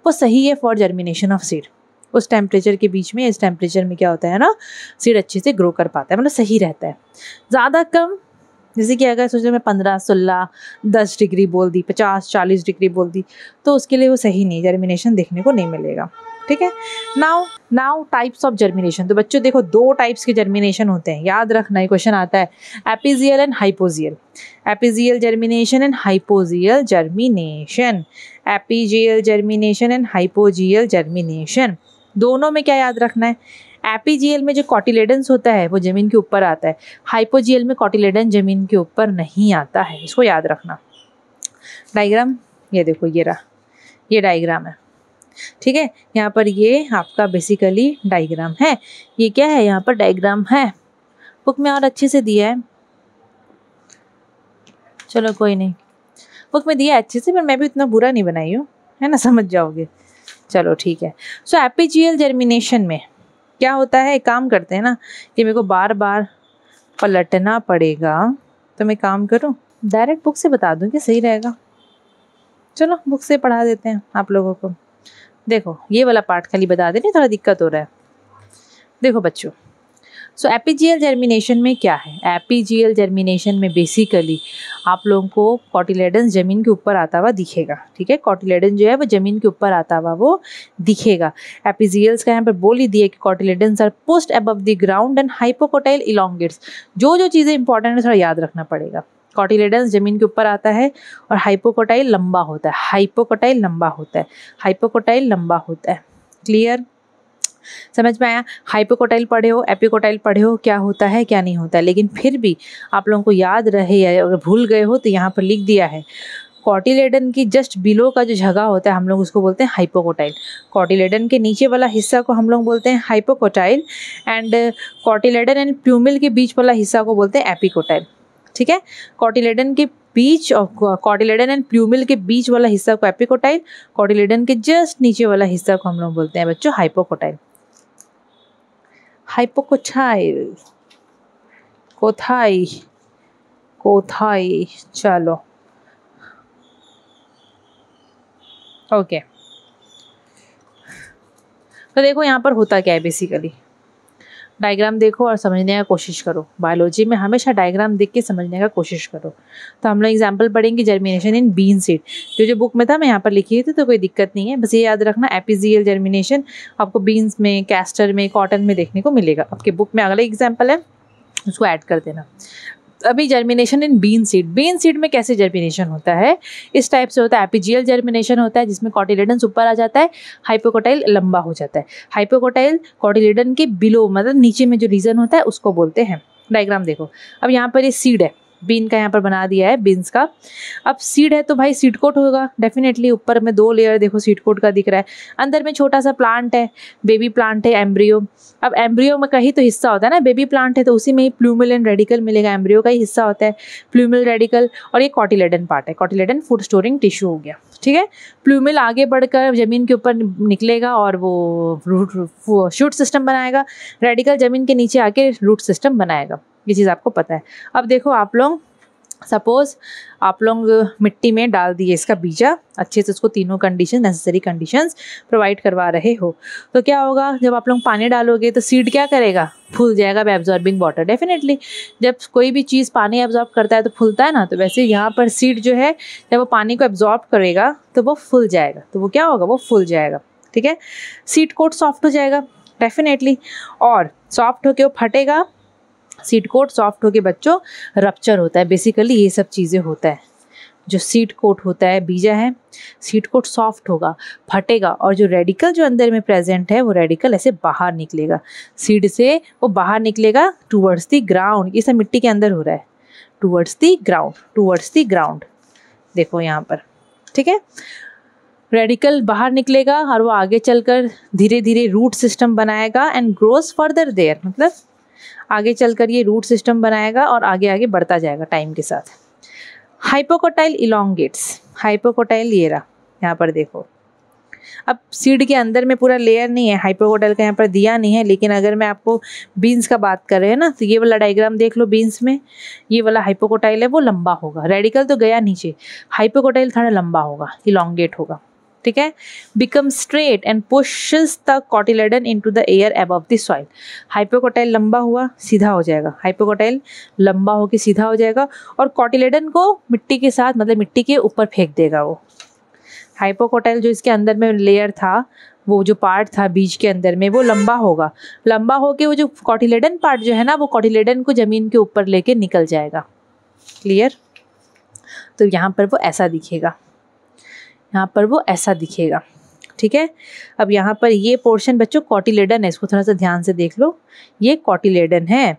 वो सही है फॉर जर्मिनेशन ऑफ सीड। उस टेम्परेचर के बीच में, इस टेम्परेचर में क्या होता है ना, सीड अच्छे से ग्रो कर पाता है, मतलब सही रहता है। ज़्यादा कम, जैसे कि अगर सोचो मैं 15, 16, 10 डिग्री बोल दी, 50, 40 डिग्री बोल दी, तो उसके लिए वो सही नहीं, जर्मिनेशन देखने को नहीं मिलेगा। ठीक है, नाउ टाइप्स ऑफ जर्मिनेशन। तो बच्चों देखो, 2 टाइप्स के जर्मिनेशन होते हैं, याद रखना, ये क्वेश्चन आता है, epigeal and hypogeal. Epigeal germination and hypogeal germination. Epigeal germination and hypogeal germination, दोनों में क्या याद रखना है, एपिजियल में जो कॉटिलेडन्स होता है वो ज़मीन के ऊपर आता है, हाइपोजियल में कॉटिलेडन ज़मीन के ऊपर नहीं आता है, इसको याद रखना। डायग्राम ये देखो, ये रहा, ये डायग्राम है। ठीक है, यहाँ पर ये आपका बेसिकली डायग्राम है। ये क्या है, यहाँ पर डायग्राम है, बुक में और अच्छे से दिया है, चलो कोई नहीं, बुक में दिया है अच्छे से, पर मैं भी उतना बुरा नहीं बनाई हूँ, है ना, समझ जाओगे। चलो ठीक है। सो एपिजियल जर्मिनेशन में क्या होता है, एक काम करते हैं ना, कि मेरे को बार बार पलटना पड़ेगा, तो मैं काम करूं, डायरेक्ट बुक से बता दूं कि सही रहेगा। चलो बुक से पढ़ा देते हैं आप लोगों को। देखो ये वाला पार्ट खाली बता दें, थोड़ा दिक्कत हो रहा है। देखो बच्चों, सो एपिजियल जर्मिनेशन में क्या है, एपिजियल जर्मिनेशन में बेसिकली आप लोगों को कॉटिलेडन ज़मीन के ऊपर आता हुआ दिखेगा। ठीक है, कॉटिलेडन जो है वो ज़मीन के ऊपर आता हुआ वो दिखेगा। एपिजियल्स का यहाँ पर बोल ही दिया कि cotyledons are pushed above the ground and hypocotyl elongates. जो चीज़ें इंपॉर्टेंट है थोड़ा याद रखना पड़ेगा। कॉटिलेडन्स ज़मीन के ऊपर आता है और हाइपोकोटाइल लंबा होता है, हाइपोकोटाइल लंबा होता है, हाइपोकोटाइल लंबा होता है। क्लियर, समझ में आया। हाइपोकोटाइल पढ़े हो, एपिकोटाइल पढ़े हो, क्या होता है क्या नहीं होता है, लेकिन फिर भी आप लोगों को याद रहे या अगर भूल गए हो तो यहाँ पर लिख दिया है, कॉटिलेडन की जस्ट बिलो का जो जगह होता है हम लोग उसको बोलते हैं हाइपोकोटाइल। कॉटिलेडन के नीचे वाला हिस्सा को हम लोग बोलते हैं हाइपोकोटाइल एंड कॉटिलेडन एंड प्यूमिल के बीच वाला हिस्सा को बोलते हैं एपिकोटाइल। ठीक है, कॉटिलेडन के बीच और कॉटिलेडन एंड प्यूमिल के बीच वाला हिस्सा को एपिकोटाइल, कॉटिलेडन के जस्ट नीचे वाला हिस्सा को हम लोग बोलते हैं बच्चों हाइपोकोटाइल। हाइपोकोटाइल, कोथाई, कोथाई, चलो ओके। तो देखो यहाँ पर होता क्या है, बेसिकली डायग्राम देखो और समझने का कोशिश करो। बायोलॉजी में हमेशा डायग्राम देख के समझने का कोशिश करो। तो हम लोग एग्जांपल पढ़ेंगे जर्मिनेशन इन बीन सीड, जो बुक में था मैं यहाँ पर लिखी थी, तो कोई दिक्कत नहीं है, बस ये याद रखना एपिजियल जर्मिनेशन आपको बीन्स में, कैस्टर में, कॉटन में देखने को मिलेगा। आपके बुक में अगला एग्जाम्पल है, उसको ऐड कर देना। अभी germination in bean seed. Bean seed में कैसे जर्मिनेशन होता है, इस टाइप से होता है। एपिजियल जर्मिनेशन होता है जिसमें कॉटिलेडन्स ऊपर आ जाता है, हाइपोकोटाइल लंबा हो जाता है। हाइपोकोटाइल कॉटिलेडन के बिलो मतलब नीचे में जो रीजन होता है उसको बोलते हैं। डायग्राम देखो, अब यहाँ पर ये सीड है, बीन का यहाँ पर बना दिया है बीन्स का। अब सीड है तो भाई सीड कोट होगा डेफिनेटली। ऊपर में 2 लेयर देखो सीड कोट का दिख रहा है। अंदर में छोटा सा प्लांट है, बेबी प्लांट है, एम्ब्रियो। अब एम्ब्रियो में का ही तो हिस्सा होता है ना, बेबी प्लांट है तो उसी में ही प्लूमल एंड रेडिकल मिलेगा। एम्ब्रियो का ही हिस्सा होता है प्लूमल रेडिकल, और ये कॉटिलेडन पार्ट है। कॉटिलेडन फूड स्टोरिंग टिश्यू हो गया, ठीक है। प्लूमल आगे बढ़कर जमीन के ऊपर निकलेगा और वो शूट सिस्टम बनाएगा। रेडिकल जमीन के नीचे आके रूट सिस्टम बनाएगा। ये चीज़ आपको पता है। अब देखो आप लोग सपोज आप लोग मिट्टी में डाल दिए इसका बीजा, अच्छे से उसको तीनों कंडीशन नेसेसरी कंडीशंस प्रोवाइड करवा रहे हो, तो क्या होगा, जब आप लोग पानी डालोगे तो सीड क्या करेगा, फूल जाएगा बाय एब्जॉर्बिंग वाटर। डेफिनेटली जब कोई भी चीज़ पानी एब्जॉर्ब करता है तो फूलता है ना, तो वैसे यहाँ पर सीड जो है जब वो पानी को एब्जॉर्ब करेगा तो वो फूल जाएगा। तो वो क्या होगा, वो फूल जाएगा, ठीक है। सीड कोट सॉफ्ट हो जाएगा डेफिनेटली, और सॉफ्ट होके वो फटेगा। सीड कोट सॉफ्ट होके बच्चों रप्चर होता है। बेसिकली ये सब चीज़ें होता है। जो सीड कोट होता है, बीजा है, सीड कोट सॉफ्ट होगा, फटेगा, और जो रेडिकल जो अंदर में प्रेजेंट है वो रेडिकल ऐसे बाहर निकलेगा। सीड से वो बाहर निकलेगा टूवर्ड्स द ग्राउंड। ये सब मिट्टी के अंदर हो रहा है, towards the ground, towards the ground. देखो यहाँ पर, ठीक है। रेडिकल बाहर निकलेगा और वो आगे चलकर धीरे धीरे रूट सिस्टम बनाएगा एंड ग्रोज फर्दर देयर, मतलब आगे चलकर ये रूट सिस्टम बनाएगा और आगे आगे बढ़ता जाएगा टाइम के साथ। हाइपोकोटाइल इलोंगेट्स, हाइपोकोटाइल ये रहा यहाँ पर देखो। अब सीड के अंदर में पूरा लेयर नहीं है, हाइपोकोटाइल का यहाँ पर दिया नहीं है, लेकिन अगर मैं आपको बीन्स का बात कर रहे हैं ना, तो ये वाला डायग्राम देख लो। बीन्स में ये वाला हाइपोकोटाइल है वो लंबा होगा, रेडिकल तो गया नीचे, हाइपोकोटाइल थोड़ा लंबा होगा, इलोंगेट होगा, ठीक है। Become straight and pushes the cotyledon into the air above the soil. Hypocotyl लंबा हुआ सीधा हो जाएगा, हाइपोकोटाइल लंबा होकर सीधा हो जाएगा और कॉटिलेडन को मिट्टी के साथ मतलब मिट्टी के ऊपर फेंक देगा। वो हाइपोकोटाइल जो इसके अंदर में लेयर था, वो जो पार्ट था बीज के अंदर में, वो लंबा होगा। लंबा होके वो जो कॉटिलेडन पार्ट जो है ना, वो कॉटिलेडन को ज़मीन के ऊपर लेके निकल जाएगा। क्लियर। तो यहाँ पर वो ऐसा दिखेगा, यहाँ पर वो ऐसा दिखेगा, ठीक है। अब यहाँ पर ये पोर्शन बच्चों कॉटिलेडन है, इसको थोड़ा सा ध्यान से देख लो। ये कॉटिलेडन है,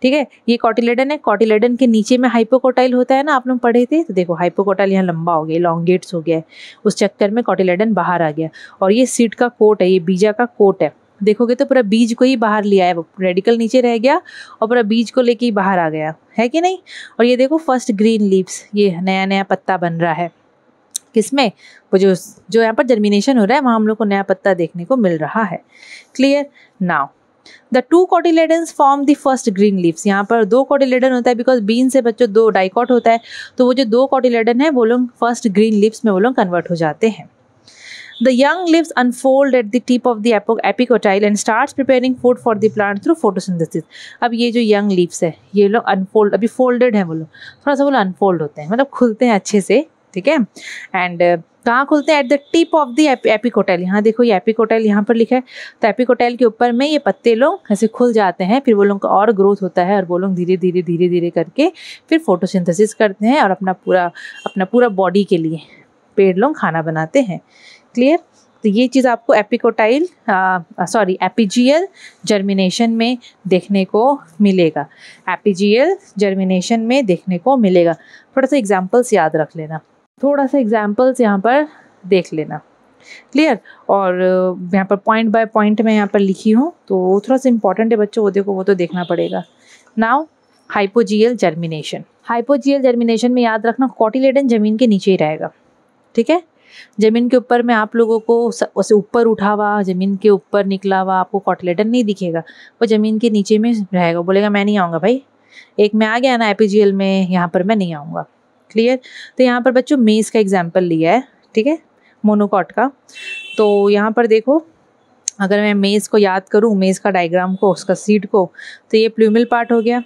ठीक है, ये कॉटिलेडन है। कॉटिलेडन के नीचे में हाइपोकोटाइल होता है ना, आप लोग पढ़े थे। तो देखो हाइपोकोटाइल यहाँ लंबा हो गया, इलोंगेट्स हो गया है, उस चक्कर में कॉटिलेडन बाहर आ गया। और ये सीड का कोट है, ये बीजा का कोट है। देखोगे तो पूरा बीज को ही बाहर लिया है, वो रेडिकल नीचे रह गया और पूरा बीज को लेके ही बाहर आ गया है कि नहीं। और ये देखो फर्स्ट ग्रीन लीव्स, ये नया नया पत्ता बन रहा है। किसमें, वो जो यहाँ पर जर्मिनेशन हो रहा है वहाँ हम लोग को नया पत्ता देखने को मिल रहा है। Clear. Now the 2 cotyledons form the first green leaves. यहाँ पर 2 कॉटिलेडन होता है बिकॉज बीन से बच्चों 2 डाइकॉट होता है, तो वो जो 2 कॉटिलेडन है वो लोग फर्स्ट ग्रीन लीव्स में वो लोग कन्वर्ट हो जाते हैं। The young leaves unfold at the tip of the epicotyle and starts preparing food for the plant through photosynthesis. अब ये जो young leaves है ये लोग अनफोल्ड, अभी फोल्डेड हैं वो लोग, थोड़ा सा वो लोग अनफोल्ड होते हैं, मतलब खुलते हैं अच्छे से, ठीक है। एंड कहाँ खुलते हैं, at the tip of the epicotyl. यहाँ देखो ये एपिकोटाइल यहाँ पर लिखा है, तो एपिकोटाइल के ऊपर में ये पत्ते लोग ऐसे खुल जाते हैं, फिर वो लोग का और ग्रोथ होता है और वो लोग धीरे धीरे करके फिर फोटोसिंथेसिस करते हैं और अपना पूरा बॉडी के लिए पेड़ लोग खाना बनाते हैं। क्लियर। तो ये चीज़ आपको एपिजियल जर्मिनेशन में देखने को मिलेगा, एपिजियल जर्मिनेशन में देखने को मिलेगा। थोड़ा सा एग्जांपल्स याद रख लेना, थोड़ा सा एग्जांपल्स यहाँ पर देख लेना। क्लियर। और यहाँ पर पॉइंट बाय पॉइंट मैं यहाँ पर लिखी हूँ, तो थोड़ा सा इंपॉर्टेंट है बच्चों, वो देखो वो तो देखना पड़ेगा। Now hypogeal germination. Hypogeal germination में याद रखना कॉटिलेडन जमीन के नीचे ही रहेगा, ठीक है। ज़मीन के ऊपर में आप लोगों को उसे ऊपर उठा हुआ, ज़मीन के ऊपर निकला हुआ आपको कॉटिलेडन नहीं दिखेगा, वो ज़मीन के नीचे में रहेगा। बोलेगा मैं नहीं आऊँगा भाई, एक में आ गया ना एपिजियल में, यहाँ पर मैं नहीं आऊँगा। क्लियर। तो यहाँ पर बच्चों मेज़ का एग्जाम्पल लिया है, ठीक है, मोनोकॉट का। तो यहाँ पर देखो, अगर मैं मेज़ को याद करूँ, मेज़ का डायग्राम को, उसका सीड को, तो ये प्लूमल पार्ट हो गया,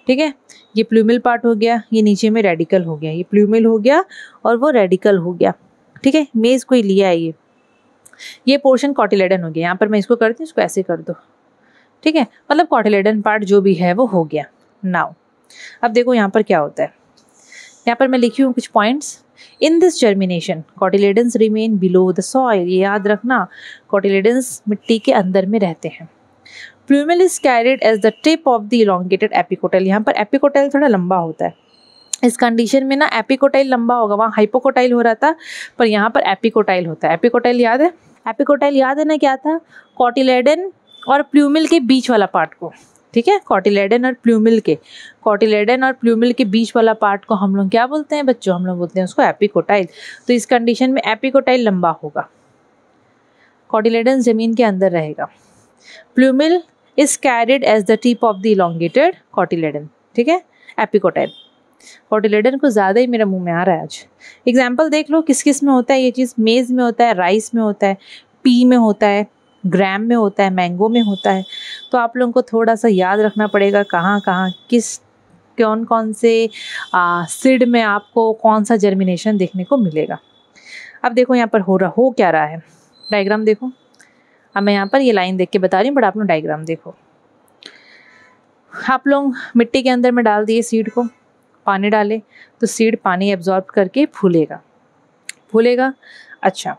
ठीक है, ये प्लूमल पार्ट हो गया, ये नीचे में रेडिकल हो गया, ये प्लूमल हो गया और वो रेडिकल हो गया, ठीक है। मेज़ को ही लिया है ये पोर्शन कॉटिलेडन हो गया। यहाँ पर मैं इसको करती हूँ, इसको ऐसे कर दो, ठीक है, मतलब कॉटिलेडन पार्ट जो भी है वो हो गया। नाउ अब देखो यहाँ पर क्या होता है, यहाँ पर मैं लिखी हूँ कुछ points. In this germination cotyledons remain below the soil, ये याद रखना, कॉटिलेडन्स मिट्टी के अंदर में रहते हैं। Plumule is carried as the tip of the elongated epicotyl, यहाँ पर एपिकोटाइल थोड़ा लंबा होता है। इस कंडीशन में ना एपिकोटाइल लंबा होगा, वहाँ हाइपोकोटाइल हो रहा था पर यहाँ पर एपिकोटाइल होता है। एपिकोटाइल याद है, एपिकोटाइल याद है ना क्या था, कॉटिलेडन और प्लूमल के बीच वाला पार्ट को, ठीक है, कॉटिलेडन और प्लूमल के बीच वाला पार्ट को हम लोग क्या बोलते हैं बच्चों, हम लोग बोलते हैं उसको एपिकोटाइल। तो इस कंडीशन में एपिकोटाइल लंबा होगा, कॉटिलेडन जमीन के अंदर रहेगा। Plumule is carried as the tip of the elongated cotyledon, ठीक है, एपिकोटाइल। कॉटिलेडन को ज़्यादा ही मेरा मुंह में आ रहा है आज। एग्जाम्पल देख लो किस किस में होता है ये चीज़, मेज़ में होता है, राइस में होता है, पी में होता है, ग्राम में होता है, मैंगो में होता है। तो आप लोगों को थोड़ा सा याद रखना पड़ेगा कहाँ कहाँ किस कौन कौन से सीड में आपको कौन सा जर्मिनेशन देखने को मिलेगा। अब देखो यहाँ पर हो क्या रहा है, डायग्राम देखो। अब मैं यहाँ पर ये लाइन देख के बता रही हूँ बट आप लोग डायग्राम देखो। आप लोग मिट्टी के अंदर में डाल दिए सीड को, पानी डाले तो सीड पानी एब्जॉर्ब करके फूलेगा। अच्छा,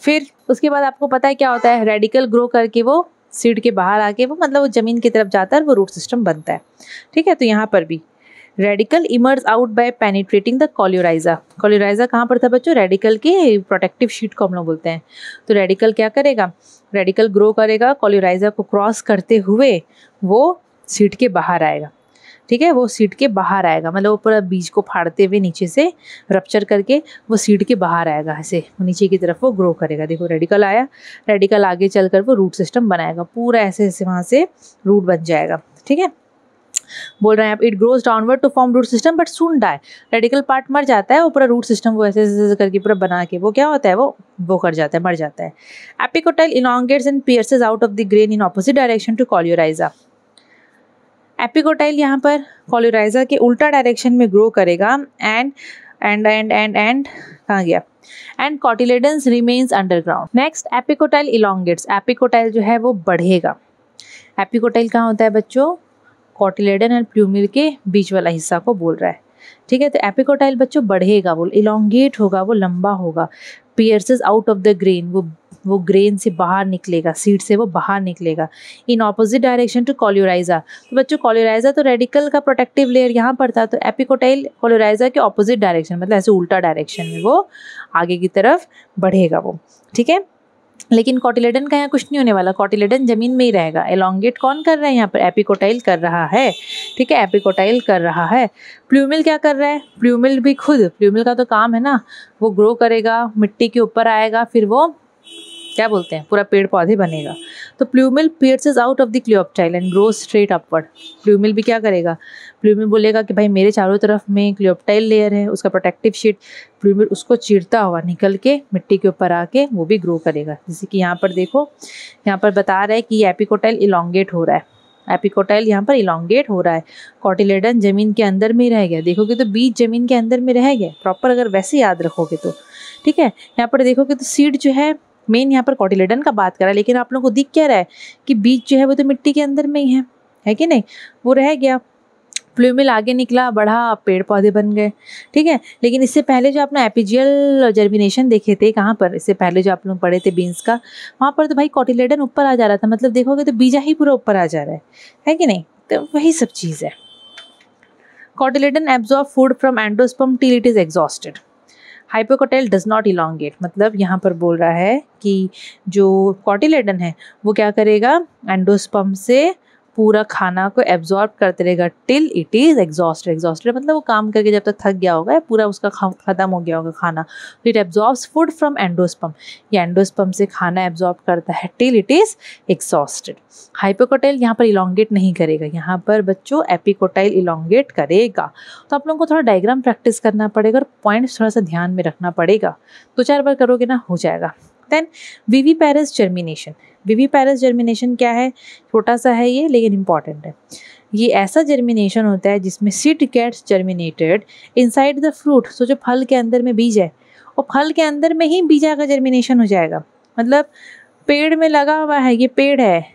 फिर उसके बाद आपको पता है क्या होता है, रेडिकल ग्रो करके वो सीड के बाहर आके वो मतलब वो ज़मीन की तरफ जाता है और वो रूट सिस्टम बनता है, ठीक है। तो यहाँ पर भी radicle emerge out by penetrating the coleorhiza. Coleorhiza कहाँ पर था बच्चों, रेडिकल के प्रोटेक्टिव शीट को हम लोग बोलते हैं। तो रेडिकल क्या करेगा, रेडिकल ग्रो करेगा, कोल्यूराइजा को क्रॉस करते हुए वो सीड के बाहर आएगा, ठीक है, वो सीड के बाहर आएगा, मतलब वो पूरा बीज को फाड़ते हुए नीचे से रप्चर करके वो सीड के बाहर आएगा, ऐसे नीचे की तरफ वो ग्रो करेगा। देखो रेडिकल आया, रेडिकल आगे चलकर वो रूट सिस्टम बनाएगा, पूरा ऐसे ऐसे वहाँ से रूट बन जाएगा, ठीक है। बोल रहे हैं आप it grows downward to form root system but soon die, radicle part मर जाता है, वो पूरा रूट सिस्टम वो ऐसे ऐसे करके पूरा बना के वो क्या होता है वो कर जाता है, मर जाता है। Epicotyl elongates and pierces out of the grain in opposite direction to coleorhiza. Epicotyl यहाँ पर कोल्यूराइजा के उल्टा डायरेक्शन में ग्रो करेगा एंड कहाँ गया, and cotyledons remains underground. Next epicotyl elongates, epicotyl जो है वो बढ़ेगा। एपिकोटाइल कहाँ होता है बच्चों, कॉटिलेडन और प्लूमल के बीच वाला हिस्सा को बोल रहा है, ठीक है। तो एपिकोटाइल बच्चों बढ़ेगा, वो इलोंगेट होगा, वो लंबा होगा। Pierces out of the grain, वो ग्रेन से बाहर निकलेगा, सीड से वो बाहर निकलेगा। इन ऑपोजिट डायरेक्शन टू कोल्यूराइजा, तो बच्चों कोल्यूराइजा तो रेडिकल का प्रोटेक्टिव लेयर यहाँ पर था, तो एपिकोटाइल कोल्यूराइजा के ऑपोजिट डायरेक्शन मतलब ऐसे उल्टा डायरेक्शन में वो आगे की तरफ बढ़ेगा वो, ठीक है। लेकिन कॉटिलेडन का यहाँ कुछ नहीं होने वाला, कॉटिलेडन जमीन में ही रहेगा। एलोंगेट कौन कर रहा है यहाँ पर, एपिकोटाइल कर रहा है, ठीक है, एपिकोटाइल कर रहा है। प्लूमल क्या कर रहा है, प्लूमल भी खुद, प्लूमल का तो काम है ना, वो ग्रो करेगा, मिट्टी के ऊपर आएगा, फिर वो क्या बोलते हैं पूरा पेड़ पौधे बनेगा। तो plumule pierces out of the coleoptile and grow straight upward. Plumule भी क्या करेगा, प्लूमल बोलेगा कि भाई मेरे चारों तरफ में क्लियोप्टाइल लेयर है, उसका प्रोटेक्टिव शीट, प्लूमल उसको चीरता हुआ निकल के मिट्टी के ऊपर आके वो भी ग्रो करेगा। जैसे कि यहाँ पर देखो, यहाँ पर बता रहा है कि ये एपिकोटाइल इलोंगेट हो रहा है, एपिकोटाइल यहाँ पर इलोंगेट हो रहा है। कॉटिलेडन जमीन के अंदर में ही रह गया, देखोगे तो बीज जमीन के अंदर में रह गया प्रॉपर, अगर वैसे याद रखोगे तो, ठीक है। यहाँ पर देखोगे तो सीड जो है मेन यहाँ पर कॉटिलेडन का बात कर रहा है, लेकिन आप लोगों को दिख क्या रहा है कि बीज जो है वो तो मिट्टी के अंदर में ही है कि नहीं, वो रह गया। प्लूमल आगे निकला, बढ़ा, पेड़ पौधे बन गए, ठीक है। लेकिन इससे पहले जो आपने एपिजियल जर्मिनेशन देखे थे, कहाँ पर, इससे पहले जो आप लोग पढ़े थे बीन्स का, वहाँ पर तो भाई कॉटिलेडन ऊपर आ जा रहा था, मतलब देखोगे तो बीजा ही पूरा ऊपर आ जा रहा है कि नहीं, तो वही सब चीज़ है। Cotyledon absorb food from endosperm till it is exhausted. Hypocotyl does not elongate, मतलब यहाँ पर बोल रहा है कि जो कॉटिलेडन है वो क्या करेगा, एंडोस्पर्म से पूरा खाना को एब्जॉर्ब करते रहेगा till it is exhausted. Exhausted मतलब वो काम करके जब तक थक गया होगा, पूरा उसका ख़त्म हो गया होगा खाना, तो it absorbs food from endosperm, ये एंडोस्पर्म से खाना एब्जॉर्ब करता है till it is exhausted. Hypocotyl यहाँ पर इलोंगेट नहीं करेगा, यहाँ पर बच्चों एपिकोटाइल इलोंगेट करेगा। तो आप लोगों को थोड़ा डायग्राम प्रैक्टिस करना पड़ेगा और पॉइंट्स थोड़ा सा ध्यान में रखना पड़ेगा, 2-4 बार करोगे ना हो जाएगा। Then viviparous germination. Viviparous germination क्या है, छोटा सा है ये लेकिन इम्पॉर्टेंट है। ये ऐसा जर्मिनेशन होता है जिसमें seed gets germinated inside the fruit. So जो फल के अंदर में बीज है, और फल के अंदर में ही बीजा का जर्मिनेशन हो जाएगा। मतलब पेड़ में लगा हुआ है, ये पेड़ है,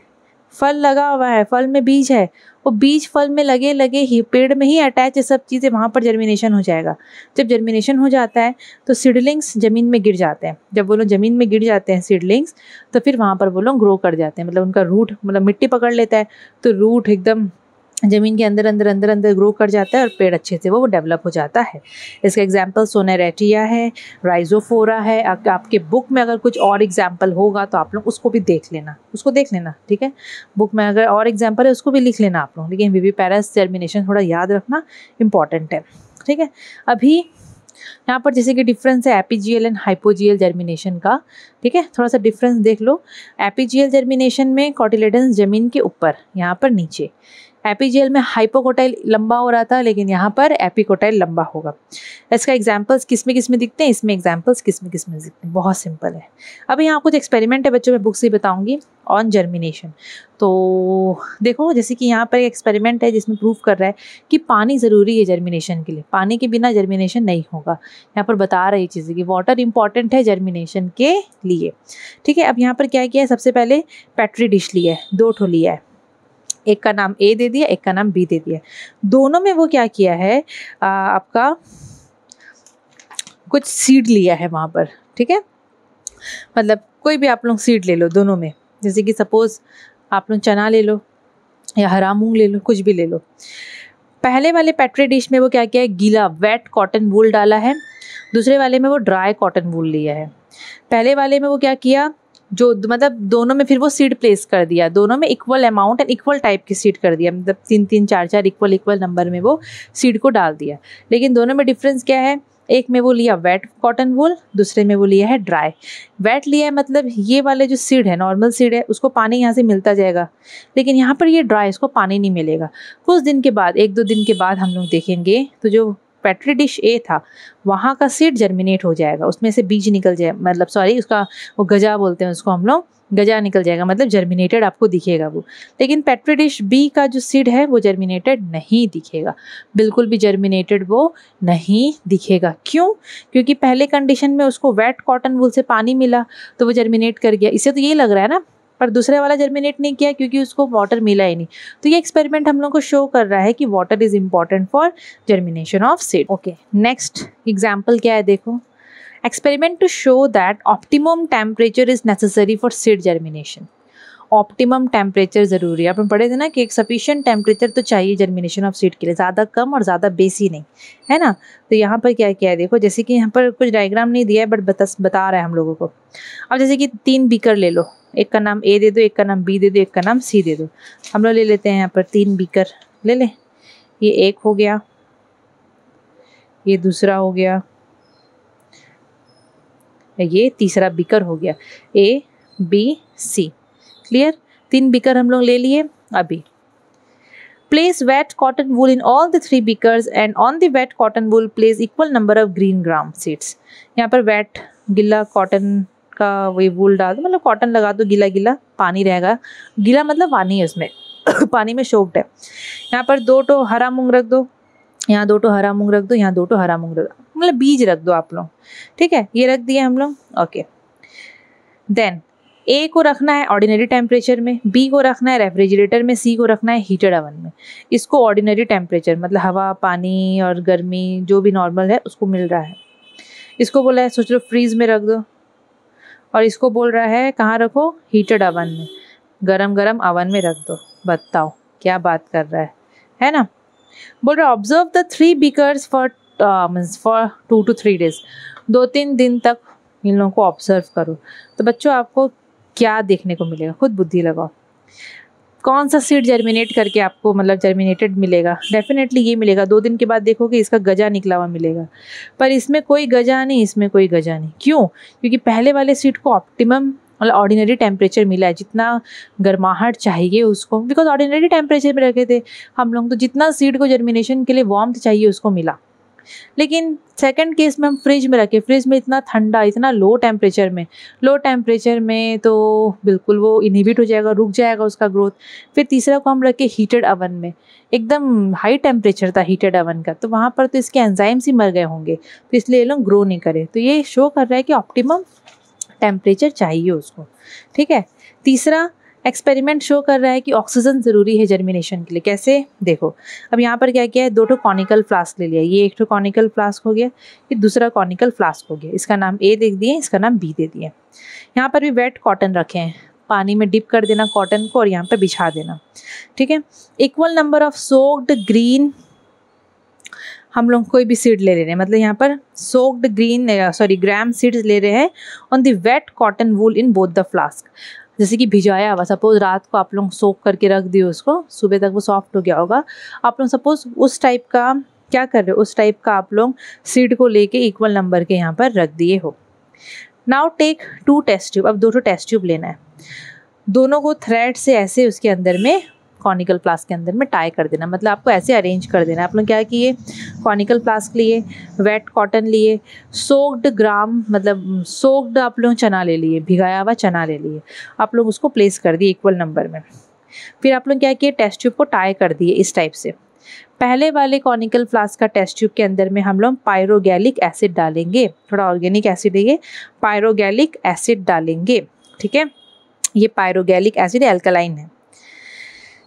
फल लगा हुआ है, फल में बीज है, वो बीज फल में लगे लगे ही पेड़ में ही अटैच है सब चीज़ें, वहाँ पर जर्मिनेशन हो जाएगा। जब जर्मिनेशन हो जाता है तो सीडलिंग्स ज़मीन में गिर जाते हैं। जब वो लोग ज़मीन में गिर जाते हैं सीडलिंग्स, तो फिर वहाँ पर वो लोग ग्रो कर जाते हैं, मतलब उनका रूट मतलब मिट्टी पकड़ लेता है, तो रूट एकदम ज़मीन के अंदर अंदर अंदर अंदर ग्रो कर जाता है और पेड़ अच्छे से वो डेवलप हो जाता है। इसका एग्जाम्पल सोनेरेटिया है, राइजोफोरा है। आपके बुक में अगर कुछ और एग्जाम्पल होगा तो आप लोग उसको भी देख लेना, ठीक है। बुक में अगर और एग्जाम्पल है उसको भी लिख लेना आप लोग, लेकिन विविपेरस जर्मिनेशन थोड़ा याद रखना इंपॉर्टेंट है, ठीक है। अभी यहाँ पर जैसे कि डिफरेंस है एपीजियल एंड हाइपोजियल जर्मिनेशन का, ठीक है। थोड़ा सा डिफरेंस देख लो। एपीजियल जर्मिनेशन में कॉटिलेडन्स ज़मीन के ऊपर, यहाँ पर नीचे। एपीजियल में हाइपोकोटाइल लंबा हो रहा था, लेकिन यहाँ पर एपिकोटाइल लंबा होगा। इसका एग्जाम्पल्स किस में दिखते हैं, इसमें एग्जाम्पल्स किस में दिखते हैं, बहुत सिंपल है। अब यहाँ कुछ एक्सपेरिमेंट है बच्चों, मैं बुक से बताऊंगी ऑन जर्मिनेशन। तो देखो जैसे कि यहाँ पर एक एक्सपेरिमेंट है जिसमें प्रूव कर रहा है कि पानी ज़रूरी है जर्मिनेशन के लिए, पानी के बिना जर्मिनेशन नहीं होगा। यहाँ पर बता रही चीज़ें कि वाटर इंपॉर्टेंट है जर्मिनेशन के लिए, ठीक है। अब यहाँ पर क्या किया है, सबसे पहले पेट्री डिश लिया है, 2 ठो लिया है, एक का नाम ए दे दिया, एक का नाम बी दे दिया। दोनों में वो क्या किया है, आपका कुछ सीड लिया है वहाँ पर, ठीक है। मतलब कोई भी आप लोग सीड ले लो दोनों में, जैसे कि सपोज आप लोग चना ले लो या हरा मूंग ले लो, कुछ भी ले लो। पहले वाले पेट्री डिश में वो क्या किया है, गीला वेट कॉटन वूल डाला है, दूसरे वाले में वो ड्राई कॉटन वूल लिया है। पहले वाले में वो क्या किया, जो मतलब दोनों में फिर वो सीड प्लेस कर दिया, दोनों में equal amount and equal type की सीड कर दिया, मतलब 3-3 4-4 इक्वल नंबर में वो सीड को डाल दिया। लेकिन दोनों में डिफरेंस क्या है, एक में वो लिया वेट कॉटन वूल, दूसरे में वो लिया है ड्राई। वेट लिया है मतलब ये वाले जो सीड है, नॉर्मल सीड है, उसको पानी यहाँ से मिलता जाएगा, लेकिन यहाँ पर ये ड्राई, इसको पानी नहीं मिलेगा। कुछ दिन के बाद, 1-2 दिन के बाद हम लोग देखेंगे तो जो पेट्री डिश ए था वहाँ का सीड जर्मिनेट हो जाएगा, उसमें से बीज निकल जाए, मतलब सॉरी उसका वो गजा बोलते हैं उसको हम लोग, गजा निकल जाएगा, मतलब जर्मिनेटेड आपको दिखेगा वो। लेकिन पेट्री डिश बी का जो सीड है वो जर्मिनेटेड नहीं दिखेगा, बिल्कुल भी जर्मिनेटेड वो नहीं दिखेगा। क्यों? क्योंकि पहले कंडीशन में उसको वेट कॉटन वूल से पानी मिला तो वो जर्मिनेट कर गया, इससे तो ये लग रहा है ना, पर दूसरे वाला जर्मिनेट नहीं किया क्योंकि उसको वाटर मिला ही नहीं। तो ये एक्सपेरिमेंट हम लोग को शो कर रहा है कि water is important for germination of seed. Okay, next example क्या है देखो, experiment to show that optimum temperature is necessary for seed germination. Optimum temperature ज़रूरी है, अपन पढ़े थे ना कि एक सफिशिएंट टेम्परेचर तो चाहिए जर्मिनेशन ऑफ सीड के लिए, ज़्यादा कम और ज़्यादा बेसी नहीं, है ना। तो यहाँ पर क्या क्या है देखो, जैसे कि यहाँ पर कुछ डायग्राम नहीं दिया है बट बता रहा है हम लोगों को। अब जैसे कि 3 बीकर ले लो, एक का नाम ए दे दो, एक का नाम बी दे दो, एक का नाम सी दे दो। हम लोग ले लेते हैं यहाँ पर 3 बीकर ले लें, ये एक हो गया, ये दूसरा हो गया, ये तीसरा बीकर हो गया, A B C. Clear, 3 beaker हम लोग ले लिए। अभी place wet cotton wool in all the 3 beakers and on the wet cotton wool place equal number of green gram seeds. यहाँ पर वेट गीला कॉटन का वही वूल डाल दो, मतलब कॉटन लगा दो, गीला गीला पानी रहेगा, गीला मतलब पानी है उसमें पानी में सोक्ड है। यहाँ पर 2 टो हरा मूंग रख दो, यहाँ 2 टो हरा मूंग रख दो, यहाँ 2 टो हरा मूंग रख दो, मतलब बीज रख दो आप लोग, ठीक है। ये रख दिया हम लोग। ओके, देन ए को रखना है ऑर्डिनरी टेम्परेचर में, बी को रखना है रेफ्रिजरेटर में, सी को रखना है हीटेड ओवन में। इसको ऑर्डिनरी टेम्परेचर मतलब हवा पानी और गर्मी जो भी नॉर्मल है उसको मिल रहा है। इसको बोला है सोच लो फ्रीज में रख दो, और इसको बोल रहा है कहाँ रखो, हीटेड ओवन में, गरम गरम ओवन में रख दो। बताओ क्या बात कर रहा है ना। बोल रहा है observe the 3 beakers for 2 to 3 days, 2-3 दिन तक इन लोगों को ऑब्जर्व करो। तो बच्चों आपको क्या देखने को मिलेगा, खुद बुद्धि लगाओ, कौन सा सीड जर्मिनेट करके आपको मतलब जर्मिनेटेड मिलेगा। डेफिनेटली ये मिलेगा, 2 दिन के बाद देखोगे इसका गजा निकला हुआ मिलेगा, पर इसमें कोई गजा नहीं, इसमें कोई गजा नहीं। क्यों? क्योंकि पहले वाले सीड को ऑप्टिमम मतलब ऑर्डिनरी टेम्परेचर मिला है, जितना गर्माहट चाहिए उसको, बिकॉज ऑर्डिनरी टेम्परेचर में रखे थे हम लोग, तो जितना सीड को जर्मिनेशन के लिए वार्मथ चाहिए उसको मिला। लेकिन सेकंड केस में हम फ्रिज में रखे, फ्रिज में इतना ठंडा, इतना लो टेम्परेचर में तो बिल्कुल वो इनहिबिट हो जाएगा, रुक जाएगा उसका ग्रोथ। फिर तीसरा को हम रखे हीटेड ओवन में, एकदम हाई टेम्परेचर था हीटेड ओवन का, तो वहाँ पर तो इसके एंजाइम्स ही मर गए होंगे, तो इसलिए ये लोग ग्रो नहीं करे। तो ये शो कर रहा है कि ऑप्टिमम टेम्परेचर चाहिए उसको, ठीक है। तीसरा एक्सपेरिमेंट शो कर रहा है कि ऑक्सीजन ज़रूरी है जर्मिनेशन के लिए। कैसे, देखो अब यहाँ पर क्या किया है, 2 कॉनिकल फ्लास्क ले लिया, ये एक कॉनिकल फ्लास्क हो गया, ये दूसरा कॉनिकल फ्लास्क हो गया, इसका नाम ए दे दिए, इसका नाम बी दे दिए। यहाँ पर भी वेट कॉटन रखे हैं, पानी में डिप कर देना कॉटन को और यहाँ पर बिछा देना, ठीक है। Equal number of soaked green, हम लोग कोई भी सीड ले रहे हैं, मतलब यहाँ पर सोक्ड ग्राम सीड्स ले रहे हैं on the wet cotton wool in both the flask. जैसे कि भिजाया हुआ, सपोज रात को आप लोग सोक करके रख दिए उसको, सुबह तक वो सॉफ्ट हो गया होगा, आप लोग सपोज उस टाइप का क्या कर रहे हो, उस टाइप का आप लोग सीड को लेके इक्वल नंबर के यहाँ पर रख दिए हो। नाउ टेक 2 टेस्ट ट्यूब, अब 2 टेस्ट ट्यूब लेना है, दोनों को थ्रेड से ऐसे उसके अंदर में कॉनिकल फ्लास्क के अंदर में टाई कर देना, मतलब आपको ऐसे अरेंज कर देना। आप लोग क्या किए, कॉनिकल फ्लास्क लिए, वेट कॉटन लिए, सोक्ड ग्राम मतलब सोक्ड आप लोग चना ले लिए, भिगाया हुआ चना ले लिए, आप लोग उसको प्लेस कर दिए इक्वल नंबर में। फिर आप लोग क्या किए, टेस्ट ट्यूब को टाई कर दिए इस टाइप से। पहले वाले कॉनिकल फ्लास्क का टेस्ट ट्यूब के अंदर में हम लोग पायरोगैलिक एसिड डालेंगे, थोड़ा ऑर्गेनिक एसिड है ये, पायरोगैलिक एसिड डालेंगे, ठीक है। ये पायरोगैलिक एसिड एल्कलाइन है।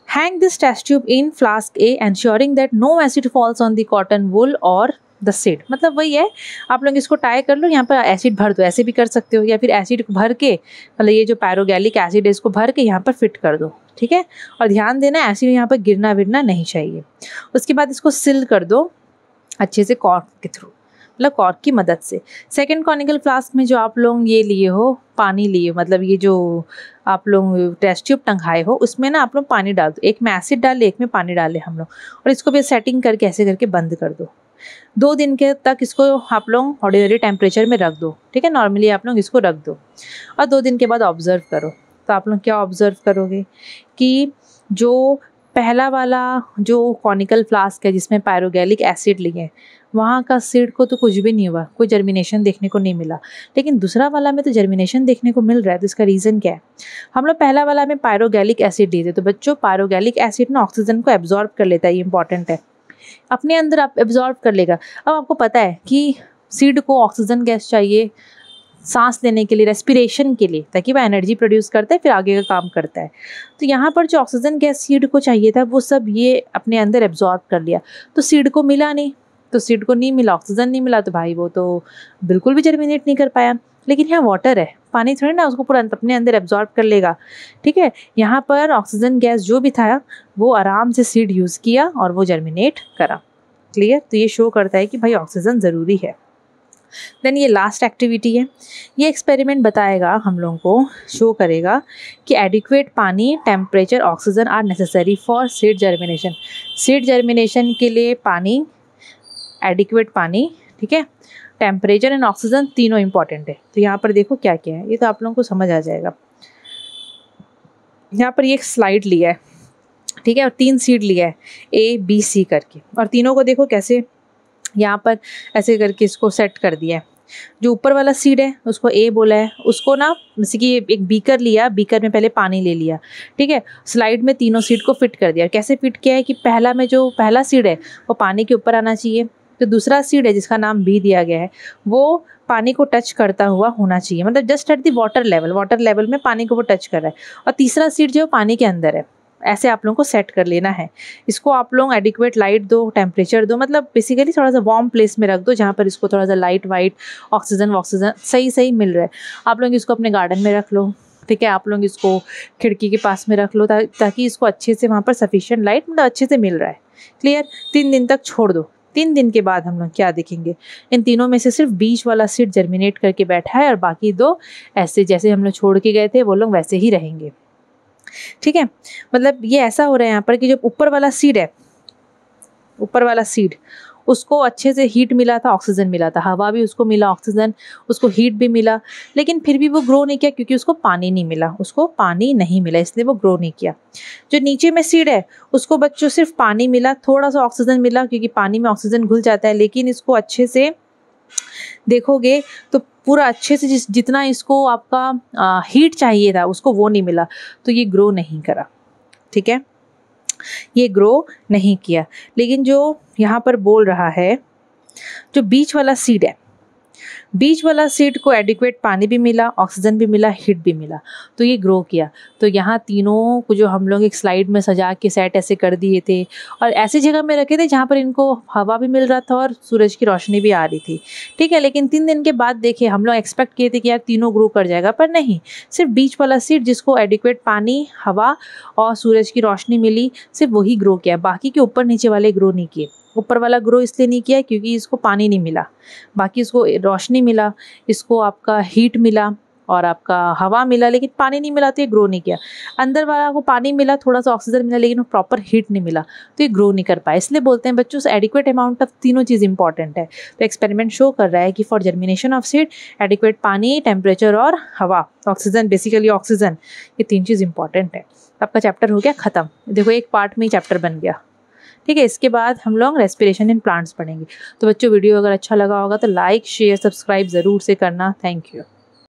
Hang this test tube in flask A ensuring that no acid falls on the cotton wool or the seed। मतलब वही है, आप लोग इसको टाई कर लो, यहाँ पर एसिड भर दो, ऐसे भी कर सकते हो, या फिर एसिड भर के मतलब ये जो पायरोगैलिक एसिड है इसको भर के यहाँ पर फिट कर दो, ठीक है। और ध्यान देना एसिड यहाँ पर गिरना विरना नहीं चाहिए। उसके बाद इसको सील कर दो अच्छे से कॉर्क के थ्रू, मतलब कॉर्क की मदद से। सेकंड कॉनिकल फ्लास्क में जो आप लोग ये लिए हो, पानी लिए, मतलब ये जो आप लोग टेस्ट ट्यूब टंगाए हो उसमें ना आप लोग पानी डाल दो, एक में एसिड डाले एक में पानी डाले हम लोग, और इसको भी सेटिंग करके ऐसे करके बंद कर दो। 2 दिन के तक इसको आप लोग ऑर्डिनरी टेम्परेचर में रख दो, ठीक है, नॉर्मली आप लोग इसको रख दो और 2 दिन के बाद ऑब्जर्व करो। तो आप लोग क्या ऑब्जर्व करोगे कि जो पहला वाला जो कॉनिकल फ्लास्क है जिसमें पायरोगैलिक एसिड लिए, वहाँ का सीड को तो कुछ भी नहीं हुआ, कोई जर्मिनेशन देखने को नहीं मिला, लेकिन दूसरा वाला में तो जर्मिनेशन देखने को मिल रहा है। तो इसका रीज़न क्या है, हम लोग पहला वाला में पायरोगैलिक एसिड दिए थे, तो बच्चों पायरोगैलिक एसिड ना ऑक्सीजन को एब्जॉर्ब कर लेता है, ये इंपॉर्टेंट है, अपने अंदर आप एब्जॉर्ब कर लेगा। अब आपको पता है कि सीड को ऑक्सीजन गैस चाहिए सांस लेने के लिए, रेस्पिरेशन के लिए, ताकि वह एनर्जी प्रोड्यूस करता है फिर आगे का काम करता है। तो यहाँ पर जो ऑक्सीजन गैस सीड को चाहिए था वो सब ये अपने अंदर एब्जॉर्ब कर लिया, तो सीड को मिला नहीं, तो सीड को नहीं मिला, ऑक्सीजन नहीं मिला, तो भाई वो तो बिल्कुल भी जर्मिनेट नहीं कर पाया। लेकिन यहाँ वाटर है, पानी थोड़ी ना उसको पूरा अपने अंदर एब्जॉर्ब कर लेगा, ठीक है। यहाँ पर ऑक्सीजन गैस जो भी था वो आराम से सीड यूज़ किया और वो जर्मिनेट करा। क्लियर, तो ये शो करता है कि भाई ऑक्सीजन ज़रूरी है। देन ये लास्ट एक्टिविटी है, ये एक्सपेरिमेंट बताएगा हम लोगों को, शो करेगा कि एडिक्वेट पानी, temperature, oxygen are necessary for seed germination. Seed germination के लिए पानी, एडिक्वेट पानी, ठीक है, टेम्परेचर एंड ऑक्सीजन तीनों इंपॉर्टेंट है। तो यहाँ पर देखो क्या क्या है, ये तो आप लोगों को समझ आ जाएगा। यहाँ पर ये एक स्लाइड लिया है, ठीक है, और 3 सीड लिया है A B C करके, और तीनों को देखो कैसे यहाँ पर ऐसे करके इसको सेट कर दिया है। जो ऊपर वाला सीड है उसको A बोला है, उसको ना जैसे कि एक बीकर लिया, बीकर में पहले पानी ले लिया, ठीक है, स्लाइड में तीनों सीड को फिट कर दिया। कैसे फिट किया है कि पहला में जो पहला सीड है वो पानी के ऊपर आना चाहिए, तो दूसरा सीड है जिसका नाम B दिया गया है वो पानी को टच करता हुआ होना चाहिए, मतलब just at the water level में पानी को वो टच कर रहा है, और तीसरा सीड जो पानी के अंदर है। ऐसे आप लोगों को सेट कर लेना है। इसको आप लोग एडिक्वेट लाइट दो, टेम्परेचर दो, मतलब बेसिकली थोड़ा सा वार्म प्लेस में रख दो जहाँ पर इसको थोड़ा सा लाइट वाइट ऑक्सीजन सही मिल रहा है। आप लोग इसको अपने गार्डन में रख लो, ठीक है, आप लोग इसको खिड़की के पास में रख लो ताकि इसको अच्छे से वहाँ पर सफिशिएंट लाइट मतलब अच्छे से मिल रहा है। क्लियर, 3 दिन तक छोड़ दो। 3 दिन के बाद हम लोग क्या देखेंगे, इन तीनों में से सिर्फ बीच वाला सीड जर्मिनेट करके बैठा है और बाकी 2 ऐसे जैसे हम लोग छोड़ के गए थे वो लोग वैसे ही रहेंगे, ठीक है। मतलब ये ऐसा हो रहा है यहाँ पर कि जो ऊपर वाला सीड है, ऊपर वाला सीड उसको अच्छे से हीट मिला था, ऑक्सीजन मिला था, हवा भी उसको मिला, ऑक्सीजन उसको हीट भी मिला, लेकिन फिर भी वो ग्रो नहीं किया क्योंकि उसको पानी नहीं मिला, इसलिए वो ग्रो नहीं किया। जो नीचे में सीड है उसको बच्चों सिर्फ पानी मिला, थोड़ा सा ऑक्सीजन मिला क्योंकि पानी में ऑक्सीजन घुल जाता है, लेकिन इसको अच्छे से देखोगे तो पूरा अच्छे से जितना इसको आपका हीट चाहिए था उसको वो नहीं मिला, तो ये ग्रो नहीं करा, ठीक है, ये ग्रो नहीं किया। लेकिन जो यहाँ पर बोल रहा है, जो बीच वाला सीड है बीच वाला सीड को एडिक्वेट पानी भी मिला, ऑक्सीजन भी मिला, हीट भी मिला, तो ये ग्रो किया। तो यहाँ तीनों को जो हम लोग एक स्लाइड में सजा के सेट ऐसे कर दिए थे और ऐसी जगह में रखे थे जहाँ पर इनको हवा भी मिल रहा था और सूरज की रोशनी भी आ रही थी, ठीक है। लेकिन 3 दिन के बाद देखिए हम लोग एक्सपेक्ट किए थे कि यार तीनों ग्रो कर जाएगा, पर नहीं, सिर्फ बीच वाला सीड जिसको एडिक्वेट पानी, हवा और सूरज की रोशनी मिली, सिर्फ वही ग्रो किया, बाकी के ऊपर नीचे वाले ग्रो नहीं किए। ऊपर वाला ग्रो इसलिए नहीं किया क्योंकि इसको पानी नहीं मिला, बाकी इसको रोशनी मिला, इसको आपका हीट मिला और आपका हवा मिला, लेकिन पानी नहीं मिला तो ये ग्रो नहीं किया। अंदर वाला को पानी मिला, थोड़ा सा ऑक्सीजन मिला, लेकिन प्रॉपर हीट नहीं मिला, तो ये ग्रो नहीं कर पाया। इसलिए बोलते हैं बच्चों एडिक्वेट अमाउंट ऑफ तीनों चीज़ इंपॉर्टेंट है। तो एक्सपेरिमेंट शो कर रहा है कि for germination of seed adequate पानी, टेम्परेचर और हवा, ऑक्सीजन, बेसिकली ऑक्सीजन, ये 3 चीज़ इंपॉर्टेंट है। आपका चैप्टर हो गया ख़त्म। देखो एक पार्ट में ही चैप्टर बन गया, ठीक है। इसके बाद हम लोग रेस्पिरेशन इन प्लांट्स पढ़ेंगे। तो बच्चों वीडियो अगर अच्छा लगा होगा तो लाइक, शेयर, सब्सक्राइब ज़रूर से करना। Thank you.